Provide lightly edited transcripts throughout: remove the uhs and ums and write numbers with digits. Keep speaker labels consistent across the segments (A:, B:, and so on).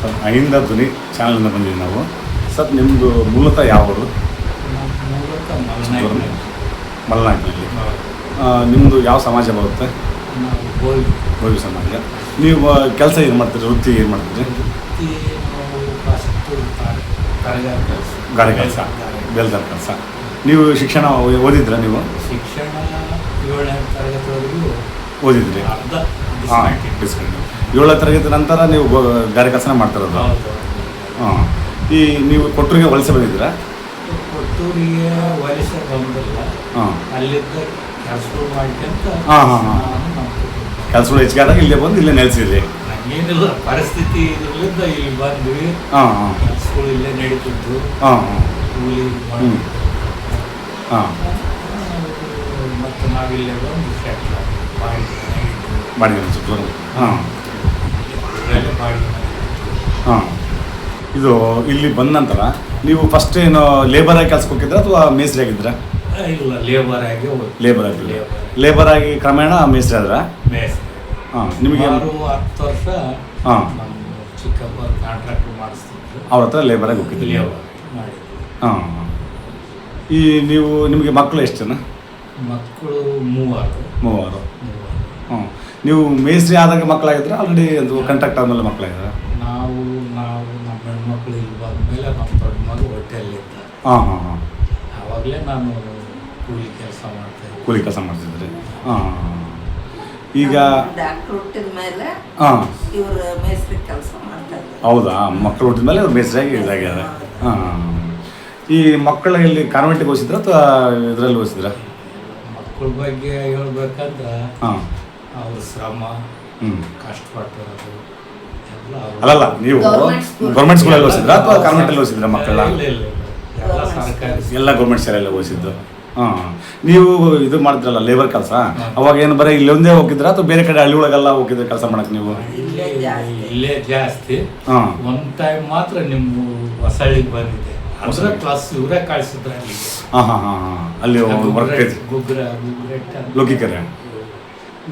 A: Sir Ahinda ಧ್ವನಿ ಚಾನಲಿಂದ ಬಂದಿದ್ದೀವಿ ನಾವು. ಸರ್ ನಿಮ್ಮದು ಮೂಲತಃ ಯಾವ ಊರು? ಮಲೆನಾಡಿನಲ್ಲಿ. ನಿಮ್ಮದು ಯಾವ ಸಮಾಜ ಬರುತ್ತೆ? ಗೋವಿ ಸಮಾಜ. ನೀವು ಕೆಲಸ ಏನು ಮಾಡ್ತೀರಿ? ವೃತ್ತಿ ಏನು ಮಾಡ್ತೀರಿ? ಗಾಡಿ ಕೆಲಸ, ಬೆಲ್ದಾರ ಕೆಲಸ. ನೀವು ಶಿಕ್ಷಣ ಓದಿದ್ರ? ನೀವು
B: ಶಿಕ್ಷಣ 7ನೇ ತರಗತಿವರೆಗೂ
A: ಓದಿದ್ರಿ? ಹಾಂ, ಡಿಸ್ಕಂಟಿನ್ಯೂ. 7ನೇ ತರಗತಿ ನಂತರ ನೀವು ಗಾಡಿ ಕೆಲಸನ ಮಾಡ್ತಿರೋದು? ಹಾಂ. ಈ ನೀವು ಕೊಟ್ಟೂರಿಗೆ ವಲಸೆ ಬಂದಿದ್ದೀರಾ?
B: ಕೊಟ್ಟೂರಿಗೆ ವಲಸೆ ಬಂದಿಲ್ಲ.
A: ಹಾಂ,
B: ಅಲ್ಲಿದ್ದ ಕೆಲಸಗಳು ಮಾಡ್ಕೊಂತ
A: ಕೆಲಸಗಳು ಹೆಚ್ಚಿಗೆ ಆದಾಗ ಇಲ್ಲೇ ಬಂದು ಇಲ್ಲೇ ನೆಲೆಸಿದ್ರಿ?
B: ಏನಿಲ್ಲ, ಪರಿಸ್ಥಿತಿ ಇದರಿಂದ ಇಲ್ಲಿ ಬಂದ್ವಿ.
A: ಹಾಂ ಹಾಂ.
B: ಕೆಲಸಗಳು ಇಲ್ಲೇ ನಡೀತಿದ್ದು.
A: ಹಾಂ ಹಾಂ.
B: ಕೂಲಿ
A: ಹಾಂ.
B: ಮತ್ತು ನಾವಿಲ್ಲೇ ಬಂದು
A: ಬಾಡಿಗೆ ಅನಿಸುತ್ತೆ. ಹಾಂ ಹಾಂ. ಇದು ಇಲ್ಲಿ ಬಂದ ನಂತರ ನೀವು ಫಸ್ಟ್ ಏನು ಲೇಬರಾಗಿ ಕೆಲ್ಸಕ್ಕೆ ಹೋಗಿದ್ರ ಅಥವಾ ಮೇಸ್ತ್ರಿ ಆಗಿದ್ರ?
B: ಇಲ್ಲ, ಲೇಬರ್ ಆಗಿ
A: ಲೇಬರ್ ಆಗಿ ಕ್ರಮೇಣ ಮೇಸ್ತ್ರಿ ಆದ್ರ? ಹಾಂ. ನಿಮಗೆ
B: 10 ವರ್ಷ
A: ಹಾಂ
B: ಚಿಕ್ಕಪ್ಪ ಕಾಂಟ್ರಾಕ್ಟ್ ಮಾಡಿಸ್ತಿದ್ರು,
A: ಅವ್ರ ಹತ್ರ ಲೇಬರಾಗಿ ಹೋಗಿದ್ರಿ?
B: ಲೇಬರ್ ಮಾಡಿ.
A: ಹಾಂ. ಈ ನೀವು ನಿಮಗೆ ಮಕ್ಕಳು ಎಷ್ಟು ಜನ?
B: ಮಕ್ಕಳು 3.
A: ಹಾಂ. ನೀವು ಮೇಸ್ತ್ರಿ ಆದಾಗ ಮಕ್ಕಳಾಗಿದ್ರೆ ಆಲ್ರೆಡಿ ಒಂದು ಕಾಂಟ್ರಾಕ್ಟ್ ಆದಮೇಲೆ ಮಕ್ಕಳಾಗಿದ್ರೆ?
B: ನಾವು ನಮ್ಮ ಹೆಣ್ಮಕ್ಳು ಇಲ್ಲಿ ಬಂದಮೇಲೆ ನಮ್ಮ ದೊಡ್ಡ ಮಗ ಹೊಟ್ಟೆಯಲ್ಲಿದ್ದ.
A: ಹಾಂ ಹಾಂ ಹಾಂ.
B: ಆವಾಗಲೇ ನಾನು ಕೂಲಿ
A: ಕೆಲಸ ಮಾಡ್ತಿದ್ರಿ? ಹಾಂ. ಈಗ
C: ಡಾಕ್ಟರ್ ಹುಟ್ಟಿದ ಮೇಲೆ
A: ಹಾಂ
C: ಇವರು ಮೇಸ್ತ್ರಿ ಕೆಲಸ ಮಾಡ್ತಾರೆ.
A: ಹೌದಾ? ಮಕ್ಕಳು ಹುಟ್ಟಿದ ಮೇಲೆ ಇವ್ರು ಮೇಸ್ತ್ರಿಯಾಗಿ ಇದಾಗ್ಯಾರ? ಹಾಂ. ಈ ಮಕ್ಕಳಲ್ಲಿ ಕಾನ್ವೆಂಟಿಗೆ ಓದಿಸಿದ್ರ ಅಥವಾ ಇದರಲ್ಲಿ ಓದಿಸಿದ್ರ?
B: ಮಕ್ಕಳ ಬಗ್ಗೆ ಹೇಳ್ಬೇಕಂದ್ರೆ
A: ಹಾಂ,
B: ಅವ್ರ ಶ್ರಮ,
A: ಹ್ಞೂ,
B: ಕಷ್ಟಪಟ್ಟಿರೋದು ಎಲ್ಲ
A: ಅಲ್ಲಲ್ಲ, ನೀವು ಗೌರ್ಮೆಂಟ್ ಸ್ಕೂಲಲ್ಲಿ ಓದಿಸಿದ್ರ ಅಥವಾ ಕಾನ್ವೆಂಟಲ್ಲಿ ಓದಿಸಿದ್ರ ಮಕ್ಕಳ?
B: ಎಲ್ಲ ಸರ್ಕಾರಿ,
A: ಎಲ್ಲ ಗೌರ್ಮೆಂಟ್ ಶಾಲೆಯಲ್ಲೇ ಓದಿಸಿದ್ದು. ಹಾಂ. ನೀವು ಇದು ಮಾಡ್ತಿರಲ್ಲ ಲೇಬರ್ ಕೆಲಸ, ಅವಾಗ ಏನು ಬರೀ ಇಲ್ಲೊಂದೇ ಹೋಗಿದ್ರ ಅಥವಾ ಬೇರೆ ಕಡೆ ಹಳ್ಳಿ ಒಳಗೆಲ್ಲ ಹೋಗಿದ್ರೆ ಕೆಲಸ ಮಾಡಕ್ಕೆ ನೀವು?
B: ಇಲ್ಲೇ ಜಾಸ್ತಿ.
A: ಹಾಂ.
B: ಒಂದು ಟೈಮ್ ಮಾತ್ರ ನಿಮ್ಮ ಹೊಸಳ್ಳಿಗೆ ಬಂದಿದೆ, ಅಂದ್ರೆ ಕ್ಲಾಸ್ ಇವರೇ ಕಳಿಸಿದ್ರ ಅಲ್ಲಿಗೆ.
A: ಹಾಂ ಹಾಂ ಹಾಂ ಹಾಂ. ಅಲ್ಲಿ
B: ಗುಗ್ರ
A: ಲೋಕಿಕರೆ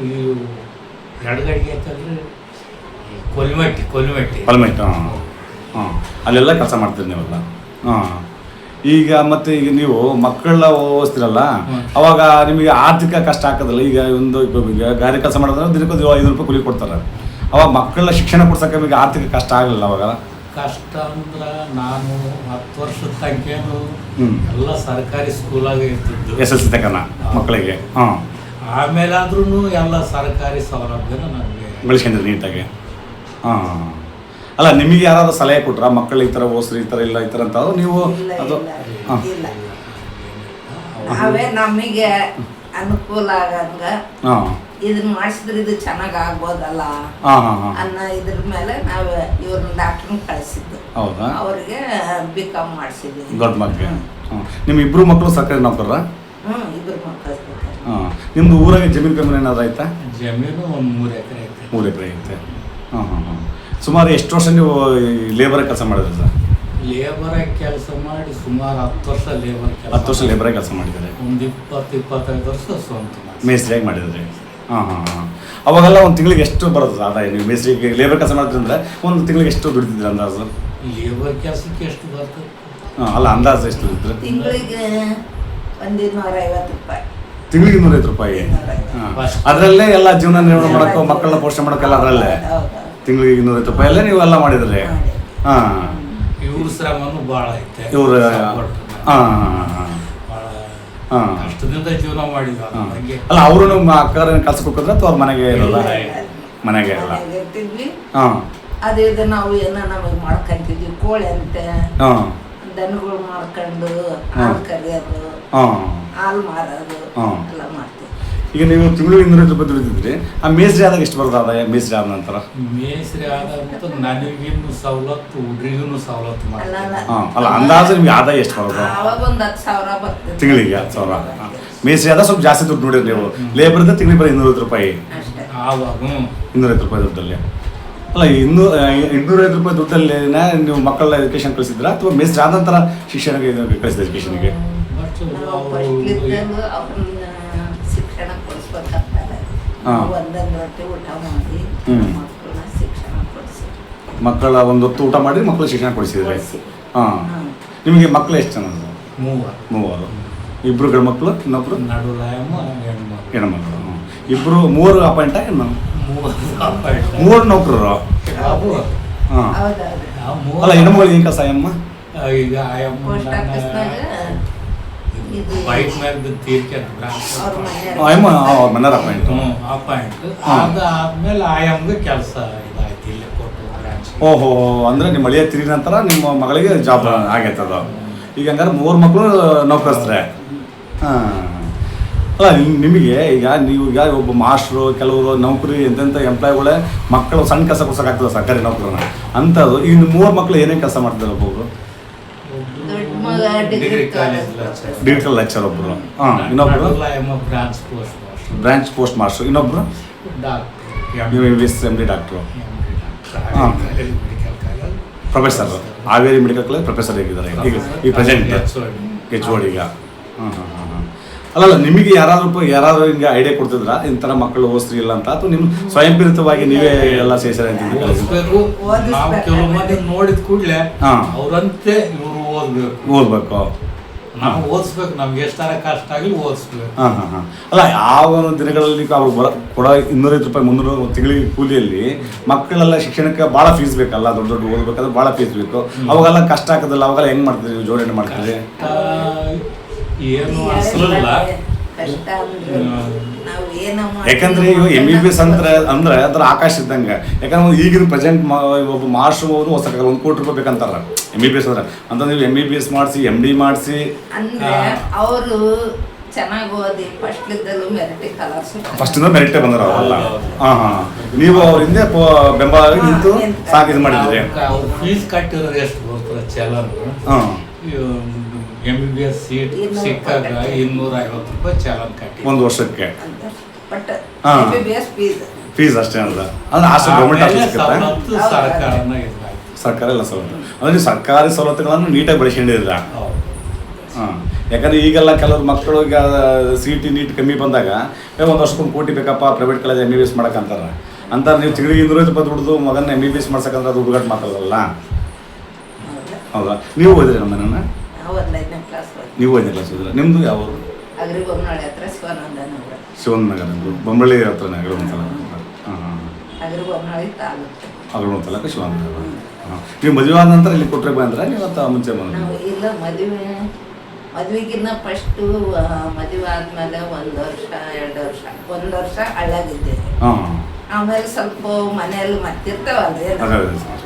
B: ಇವು ಎಡಗಡೆಗೆ ಅಂತಂದ್ರೆ ಕೊಲ್ಮೆಟ್ಟಿ.
A: ಹಾಂ ಹಾಂ. ಅಲ್ಲೆಲ್ಲ ಕೆಲಸ ಮಾಡ್ತೀರಿ ನೀವೆಲ್ಲ? ಹಾಂ. ಈಗ ಮತ್ತೆ ಈಗ ನೀವು ಮಕ್ಕಳನ್ನ ಓದಿಸ್ತಿರಲ್ಲ, ಅವಾಗ ನಿಮಗೆ ಆರ್ಥಿಕ ಕಷ್ಟ ಹಾಕೋದಿಲ್ಲ? ಈಗ ಈಗ ಗಾಡಿ ಕೆಲಸ ಮಾಡೋದ್ರೆ ದಿನಕ್ಕೆ 5 ರೂಪಾಯಿ ಕೂಲಿ ಕೊಡ್ತಾರೆ. ಅವಾಗ ಮಕ್ಕಳ ಶಿಕ್ಷಣ ಕೊಡ್ಸೋಕೆ ನಿಮಗೆ ಆರ್ಥಿಕ ಕಷ್ಟ ಆಗಲಿಲ್ಲ ಅವಾಗ?
B: ಕಷ್ಟ ಅಂದ್ರೆ ನಾನು 10 ವರ್ಷದ ತನಕೇನು ಎಲ್ಲ ಸರ್ಕಾರಿ ಸ್ಕೂಲಾಗ ಇರ್ತಿದ್ದು,
A: SLC ತನಕ ಮಕ್ಕಳಿಗೆ. ಹಾಂ.
B: ಆಮೇಲೆ ಆದ್ರೂ ಎಲ್ಲ ಸರ್ಕಾರಿ ಸೌಲಭ್ಯನ ನನಗೆ
A: ಬೆಳೆಸ್ಕೊಂಡ್ರಿ ನೀಟಾಗಿ? ಹಾಂ. ಅಲ್ಲ, ನಿಮಗೆ ಯಾರಾದ್ರೂ ಸಲಹೆ ಕೊಟ್ರ ಮಕ್ಕಳು ಈ ಥರ ಓದಿಸ್ರಿ, ಈ ಥರ ಇಲ್ಲ ಈ ಥರ ಅಂತ? ನೀವು ಅದು ಹಾಂ
C: ನಾವೇ ನಮಗೆ ಅನುಕೂಲ ಆಗಂಗ
A: ಹಾಂ
C: ಇದನ್ನ ಮಾಡಿಸಿದ್ರೆ ಇದು ಚೆನ್ನಾಗಿ ಆಗ್ಬೋದಲ್ಲ ಅನ್ನೋ ಇದ್ರ ಮೇಲೆ ನಾವು ಇವ್ರನ್ನ ಡಾಕ್ಟರ್ನ ಕಳಿಸಿದ್ದು.
A: ಹೌದಾ?
C: ಅವ್ರಿಗೆ B.Com ಮಾಡಿಸಿದ್ವಿ.
A: ದೊಡ್ಡ ಮಕ್ಕಳಿಗೆ. ನಿಮ್ಮ 2 ಮಕ್ಕಳು ಸರ್ಕಾರಿ ನೌಕರ?
C: ಇಬ್ಬರು ಮಕ್ಕಳು.
A: ಹಾಂ. ನಿಮ್ಮದು ಊರಾಗ ಜಮೀನು ಕಮ್ಮಿ ಏನಾದ್ರು ಆಯ್ತಾ?
B: ಜಮೀನು ಒಂದು 3 ಎಕರೆ ಐತೆ.
A: 3 ಎಕರೆ ಐತೆ. ಹಾಂ ಹಾಂ ಹಾಂ. ಸುಮಾರು ಎಷ್ಟು ವರ್ಷ ನೀವು ಲೇಬರಾಗಿ ಕೆಲಸ ಮಾಡಿದ್ರಿ ಸರ್?
B: ಲೇಬರಾಗಿ ಕೆಲಸ ಮಾಡಿ ಸುಮಾರು 10 ವರ್ಷ ಲೇಬರ್ ಕೆಲಸ.
A: 10 ವರ್ಷ ಲೇಬರಾಗಿ ಕೆಲಸ ಮಾಡಿದ್ದಾರೆ.
B: ಒಂದು 20-25 ವರ್ಷ ಸ್ವಂತ
A: ಮೇಸ್ತ್ರಿಯಾಗಿ ಮಾಡಿದ್ರಿ? ಹಾಂ ಹಾಂ ಹಾಂ. ಅವಾಗೆಲ್ಲ ಒಂದು ತಿಂಗಳಿಗೆ ಎಷ್ಟು ಬರುತ್ತೆ ಆದಾಯ? ನೀವು ಮೇಸ್ತ್ರಿಗೆ ಲೇಬರ್ ಕೆಲಸ ಮಾಡ್ತಿದ್ರೆ ಒಂದು ತಿಂಗಳಿಗೆ ಎಷ್ಟು ದುಡಿತಿದ್ರಿ ಅಂದಾಜು?
B: ಲೇಬರ್ ಕೆಲಸಕ್ಕೆ ಎಷ್ಟು ಬರ್ತದೆ?
A: ಹಾಂ, ಅಲ್ಲ, ಅಂದಾಜು ಎಷ್ಟು ದುಡಿದ್ರೆ?
C: ತಿಂಗಳಿಗೆ 150 ರೂಪಾಯಿ.
A: ತಿಂಗಳಿಗೆ 250 ರೂಪಾಯಿ? ಹಾಂ. ಅದರಲ್ಲೇ ಎಲ್ಲ ಜೀವನ ನಿರ್ವಹಣೆ ಮಾಡೋಕ್ಕೋ ಮಕ್ಕಳನ್ನ ಪೋಷಣೆ ಮಾಡೋಕ್ಕೆಲ್ಲ ಅದರಲ್ಲೇ ತಿಂಗಳಿಗೆ 250 ರೂಪಾಯಲ್ಲೇ ನೀವು ಎಲ್ಲ ಮಾಡಿದ್ರಿ? ಹಾಂ.
B: ಇವ್ರ ಶ್ರಮನೂ ಭಾಳ ಐತೆ.
A: ಇವ್ರ ಹಾಂ ಹಾಂ ಹಾಂ ಹಾಂ.
B: ಕಷ್ಟದಿಂದ ಜೀವನ ಮಾಡಿದ್ರು.
A: ಅಲ್ಲ, ಅವರು ನಮ್ಮ ಅಕ್ಕರ ಕೆಲ್ಸಕ್ಕೆ ಹೋಗಿದ್ರೆ ಅಥವಾ ಅವ್ರ ಮನೆಗೆ ಇರಲ್ಲ? ಮನೆಗೆ ಇರಲ್ಲ.
C: ಇರ್ತಿದ್ವಿ.
A: ಹಾಂ.
C: ಅದೇ ನಾವು ಏನೋ ನಮಗೆ ಮಾಡ್ಕೊಂತಿದ್ವಿ. ಕೋಳಿ ಅಂತ
A: ಹಾಂ,
C: ದನಗಳು ಮಾಡ್ಕೊಂಡು ಹಾಲು ಕರಿಯೋದು,
A: ಹಾಂ,
C: ಹಾಲು ಮಾರೋದು
A: ಹಾಂ
C: ಎಲ್ಲ ಮಾಡ್ತೀವಿ.
A: ಈಗ ನೀವು ತಿಂಗಳಿಗೆ 250 ರೂಪಾಯಿ ದುಡಿದಿದ್ರಿ, ಆ ಮೇಸ್ತ್ರಿ ಆದಾಗ ಎಷ್ಟು ಬರ್ತದೆ ಆದಾಯ? ಮೇಸ್ತ್ರಿ ಆದ ನಂತರ?
B: ಮೇಸ್ತ್ರಿ ಆದ ನಂತರ ನನಗಿನ್ನು ಸವಲತ್ತು, ಹುಡ್ರಿಗೂ ಸವಲತ್ತು ಮಾಡ್ತಾರೆ.
A: ಹಾಂ. ಅಲ್ಲ, ಅಂದಾಜು ನಿಮ್ಗೆ ಆದಾಯ ಎಷ್ಟು ಬರೋದು?
C: ಅವಾಗ ಒಂದು 10,000 ಬರ್ತದೆ
A: ತಿಂಗಳಿಗೆ. 10,000. ಮೇಸ್ತ್ರಿ ಆದ ಸ್ವಲ್ಪ ಜಾಸ್ತಿ ದುಡ್ಡು ನೋಡಿರಿ ನೀವು. ಲೇಬರ್ದ ತಿಂಗಳಿಗೆ ಬರೀ 250 ರೂಪಾಯಿ.
B: ಆವಾಗ
A: 250 ರೂಪಾಯಿ ದುಡ್ಡಲ್ಲಿ. ಅಲ್ಲ, 250 ರೂಪಾಯಿ ದುಡ್ಡಲ್ಲಿ ನೀವು ಮಕ್ಕಳ ಎಜುಕೇಶನ್ ಕಳಿಸಿದ್ರ ಅಥವಾ ಮೇಸ್ತ್ರಿ ಆದ ನಂತರ ಶಿಕ್ಷಣಕ್ಕೆ ಕಳಿಸಿದ ಎಜುಕೇಶನ್ಗೆ?
C: ಶಿಕ್ಷಣ ಕೊಡಿಸ್ಬೇಕಾಗ್ತದೆ. ಒಂದೊಂದು ರೊಟ್ಟಿ ಊಟ ಮಾಡಿ ಮಕ್ಕಳನ್ನ ಶಿಕ್ಷಣ ಕೊಡಿಸಿ
A: ಮಕ್ಕಳ ಒಂದು ಹೊತ್ತು ಊಟ ಮಾಡಿ ಮಕ್ಕಳು ಶಿಕ್ಷಣ ಕೊಡಿಸಿದ್ರಿ.
C: ಕೊಡ್ಸಿ.
A: ಹಾಂ.
C: ಹ್ಮ್.
A: ನಿಮಗೆ ಮಕ್ಕಳು ಎಷ್ಟು ಜನ?
B: ಮೂವರು.
A: 3 ಇಬ್ಬರು ಗಂಡು ಮಕ್ಕಳು, ಇನ್ನೊಬ್ರು
B: ನಡುಲಾಯಮ್ಮ
A: ಹೆಣ್ಮಕ್ಳು. ಇಬ್ಬರು 3 ಅಪಾಯಿಂಟ ಇನ್ನು
B: 3
A: 3 ನೌಕರರು. ಹಾಂ.
C: ಹೌದೌದು.
A: ಅಲ್ಲ ಹೆಣ್ಮಗಳು ಏನು ಕೆಲಸ ಅಮ್ಮ?
B: ಈಗ ಆಯಮ್ಮ
C: ಪೋಸ್ಟ್ ಆಫೀಸ್ನಾಗ ಇದು
B: ಬೈಕ್ ಮೇಲೆ ತೀರ್ಕೊಂಡು
C: ಅವ್ರ ಮನೆಯವ್ರು.
A: ಅಮ್ಮ ಮನೆಯವ್ರ ಅಪಾಯಿಂಟ್.
B: ಅಪಾಯಿಂಟ್ ಅದಾದ್ಮೇಲೆ ಆಯಮ್ಗೆ ಕೆಲಸ ಇದಾಯ್ತು ಇಲ್ಲಿ ಕೊಟ್ಟು ಬ್ರಾಂಚ್.
A: ಓಹೋ, ಅಂದರೆ ನಿಮ್ಮ ಹಳೆಯ ತಿರುಗಿ ನಂತರ ನಿಮ್ಮ ಮಗಳಿಗೆ ಜಾಬ್ ಆಗೈತದ. ಈಗ ಹಂಗಾರೆ 3 ಮಕ್ಕಳು ನೌಕರಸ್ತ್ರೆ. ಹಾಂ. ಅಲ್ಲ ನಿಮಗೆ ಈಗ ನೀವು ಈಗ ಒಬ್ಬ ಮಾಸ್ಟ್ರು, ಕೆಲವರು ನೌಕರಿ ಎಂತೆಂಥ ಎಂಪ್ಲಾಯ್ಗಳೇ ಮಕ್ಕಳು ಸಣ್ಣ ಕೆಲಸ ಕೊಡ್ಸೋಕ್ಕಾಗ್ತದೆ ಸರ್ಕಾರಿ ನೌಕರನ್ನ ಅಂಥದ್ದು. ಈಗ 3 ಮಕ್ಕಳು ಏನೇನು ಕೆಲಸ ಮಾಡ್ತಾರೆ? ಒಬ್ಬೊಬ್ರು
C: ದೊಡ್ಡ ಮಗ
B: ಡಿಗ್ರಿ ಕಾಲೇಜ್
A: ಡಿಜಿಟಲ್ ಲೆಕ್ಚರ್ ಒಬ್ಬರು. ಹಾಂ. ಇನ್ನೊಬ್ರು
B: ನಡುಲಾಯಮ್ಮ branch post master.
A: Branch post master. ಇನ್ನೊಬ್ರು
B: ಡಾಕ್ಟರ್
A: MBBS MD ಡಾಕ್ಟ್ರು.
B: ಹಾಂ.
A: Professor Haveri medical college professor ಆಗಿದ್ದಾರೆ ಈಗ ಪ್ರೆಸೆಂಟ್ HOD ಈಗ. ಹಾಂ ಹಾಂ ಹಾಂ ಹಾಂ. ಅಲ್ಲಲ್ಲ ನಿಮಗೆ ಯಾರಾದರೂ ಹಿಂಗೆ ಐಡಿಯಾ ಕೊಡ್ತಿದ್ರಾ ಈ ಥರ ಮಕ್ಕಳು ಓದಿಸ್ರಿ ಇಲ್ಲ ಅಂತ, ಅಥವಾ ನಿಮ್ಮ ಸ್ವಯಂ ಪ್ರೇರಿತವಾಗಿ ನೀವೇ ಎಲ್ಲ ಸೇರಿಸಿರ ಅಂತಿದ್ದೀವಿ?
B: ಓದಿಸ್ಬೇಕು. ನಾವು ಕೆಲವು ಮಂದಿ ನೋಡಿದ ಕೂಡಲೇ
A: ಹಾಂ.
B: ಅವರಂತೆ ಇವರು
A: ಓದ್ಬೇಕು.
B: ನಾವು ಓದಿಸ್ಬೇಕು. ನಮ್ಗೆ ಎಷ್ಟಾರ ಕಷ್ಟ ಆಗಲಿ ಓದಿಸ್ಬೇಕು.
A: ಹಾಂ ಹಾಂ ಹಾಂ. ಅಲ್ಲ ಯಾವ ದಿನಗಳಲ್ಲಿ ಅವ್ರು ಕೊಡೋ 250 ರೂಪಾಯಿ 300 ತಿಂಗಳಿಗೆ ಕೂಲಿಯಲ್ಲಿ ಮಕ್ಕಳೆಲ್ಲ ಶಿಕ್ಷಣಕ್ಕೆ ಭಾಳ ಫೀಸ್ ಬೇಕಲ್ಲ, ದೊಡ್ಡ ಓದ್ಬೇಕಾದ್ರೆ ಭಾಳ ಫೀಸ್ ಬೇಕು. ಅವಾಗೆಲ್ಲ ಕಷ್ಟ ಆಗೋದಿಲ್ಲ, ಅವಾಗೆಲ್ಲ ಹೆಂಗೆ ಮಾಡ್ತೀರಿ, ಜೋಡಣೆ ಮಾಡ್ತೀರಿ?
B: ಏನು ಅನ್ಸಲಿಲ್ಲ.
C: ಕಷ್ಟ ಅಂದ್ರೆ ನಾವು ಏನೋ
A: ಯಾಕಂದ್ರೆ ಈಗ MBBS ಅಂದ್ರೆ ಅದ್ರ ಆಕಾಶ ಇದ್ದಂಗೆ. ಯಾಕಂದ್ರೆ ಈಗಿನ ಪ್ರೆಸೆಂಟ್ ಒಬ್ಬ ಮಾಸ್ಟರ್ ಹೊಸಕಾಗಲ್ಲ, 1 ಕೋಟಿ ರೂಪಾಯಿ ಬೇಕಂತಾರ MBBS ಅಂದ್ರೆ. ಅಂತ ನೀವು MBBS ಮಾಡಿಸಿ MD ಮಾಡಿಸಿ
C: ಅಂದ್ರೆ ಅವರು ಚೆನ್ನಾಗಿ ಓದಿ ಫಸ್ಟ್ಲಿದ್ದಲ್ಲೂ ಮೆರಿಟಿ ಕಲರ್ಸ್
A: ಫಸ್ಟಿಂದ ಮೆರಿಟೇ ಬಂದರು ಅವಲ್ಲ. ಹಾಂ ಹಾಂ. ನೀವು ಅವ್ರ ಹಿಂದೆ ಬೆಂಬಲ ನಿಂತು ಸಾಕು ಇದು ಮಾಡಿದ್ರಿ.
B: ಅವ್ರು ಫೀಸ್ ಕಟ್ಟಿರೋದು ಎಷ್ಟು ಬರ್ತದೆ ಚಲನ್?
A: ಹಾಂ.
B: MBBS ಸೀಟ್ ಸಿಕ್ಕಾಗ 250 ರೂಪಾಯಿ ಚಲನ್ ಕಟ್ಟಿ
A: 1 ವರ್ಷಕ್ಕೆ.
C: ಬಟ್
A: ಹಾ.
C: MBBS
A: ಫೀಸ್ ಅಷ್ಟೇ ಅಂದ್ರೆ ಅಷ್ಟು ಗೌರ್ಮೆಂಟ್ ಆಫೀಸ್ ಸಿಗುತ್ತೆ.
B: ಸವಲತ್ತು ಸರ್ಕಾರನ ಇದಾಯ್ತು.
A: ಸರ್ಕಾರ ಎಲ್ಲ ಸವಲತ್ತು ಅಂದ್ರೆ ನೀವು ಸರ್ಕಾರಿ ಸವಲತ್ತುಗಳನ್ನು ನೀಟಾಗಿ ಬಳಸ್ಕೊಂಡಿದ್ದೀರಾ. ಹಾಂ. ಯಾಕಂದ್ರೆ ಈಗೆಲ್ಲ ಕೆಲವ್ರು ಮಕ್ಕಳು ಈಗ CET ನೀಟ್ ಕಮ್ಮಿ ಬಂದಾಗ 1 ವರ್ಷಕ್ಕೆ 1 ಕೋಟಿ ಬೇಕಪ್ಪ ಪ್ರೈವೇಟ್ ಕಾಲೇಜ್ MBBS ಮಾಡಕ್ಕಂತಾರೆ. ಅಂತ ನೀವು ತಿಂಗಳಿಗೆ 200 ರೂಪಾಯಿ ದುಡ್ದು ಮಗನ MBBS ಮಾಡ್ಸಕ್ಕಂದ್ರೆ ಅದು ಹುಡುಗಾಟ ಮಾತಾಡಲ್ಲ. ಹೌದಾ? ನೀವು ಓದಿರಿ ನಮ್ಮ ಮನೆಯನ್ನ?
C: ನಾವು 5ನೇ ಕ್ಲಾಸ್
A: ನೀವು ಓದಿಲ್ಲ ಸೋದರ? ನಿಮ್ಮದು ಯಾವ ಊರು?
C: ಅಗ್ರಿಬೊಮ್ಮನಹಳ್ಳಿ ಹತ್ರ ಶಿವಾನಂದನಗರ.
A: ಶಿವನಗರ ಬೊಂಬಳ್ಳಿ ಹತ್ರನೇ ಅಗ್ರವಂತಲ. ಹಾಂ ಹಾಂ.
C: ಅಗ್ರಿಬೊಮ್ಮನಹಳ್ಳಿ ತಾಲೂಕು.
A: ಅಗ್ರವಂತಲಕ್ಕೆ ಶಿವನಗರ. ಹಾಂ. ನೀವು ಮದುವೆ ಆದ ನಂತರ ಇಲ್ಲಿ ಕೊಟ್ಟರೆ ಬಂದ್ರೆ ನೀವು ಅಂತ ಮುಂಚೆ ಬಂದ್ರಿ?
C: ನಾವು ಇಲ್ಲ ಮದುವೆಗಿನ್ನ ಫಸ್ಟು ಮದುವೆ ಆದ್ಮೇಲೆ 1 ವರ್ಷ 2 ವರ್ಷ 1 ವರ್ಷ ಹಳ್ಳಾಗಿದ್ದೇವೆ.
A: ಹಾಂ.
C: ಆಮೇಲೆ ಸ್ವಲ್ಪ ಮನೆಯಲ್ಲಿ ಮತ್ತಿರ್ತಾವಲ್ರಿ,
A: ಅದೇ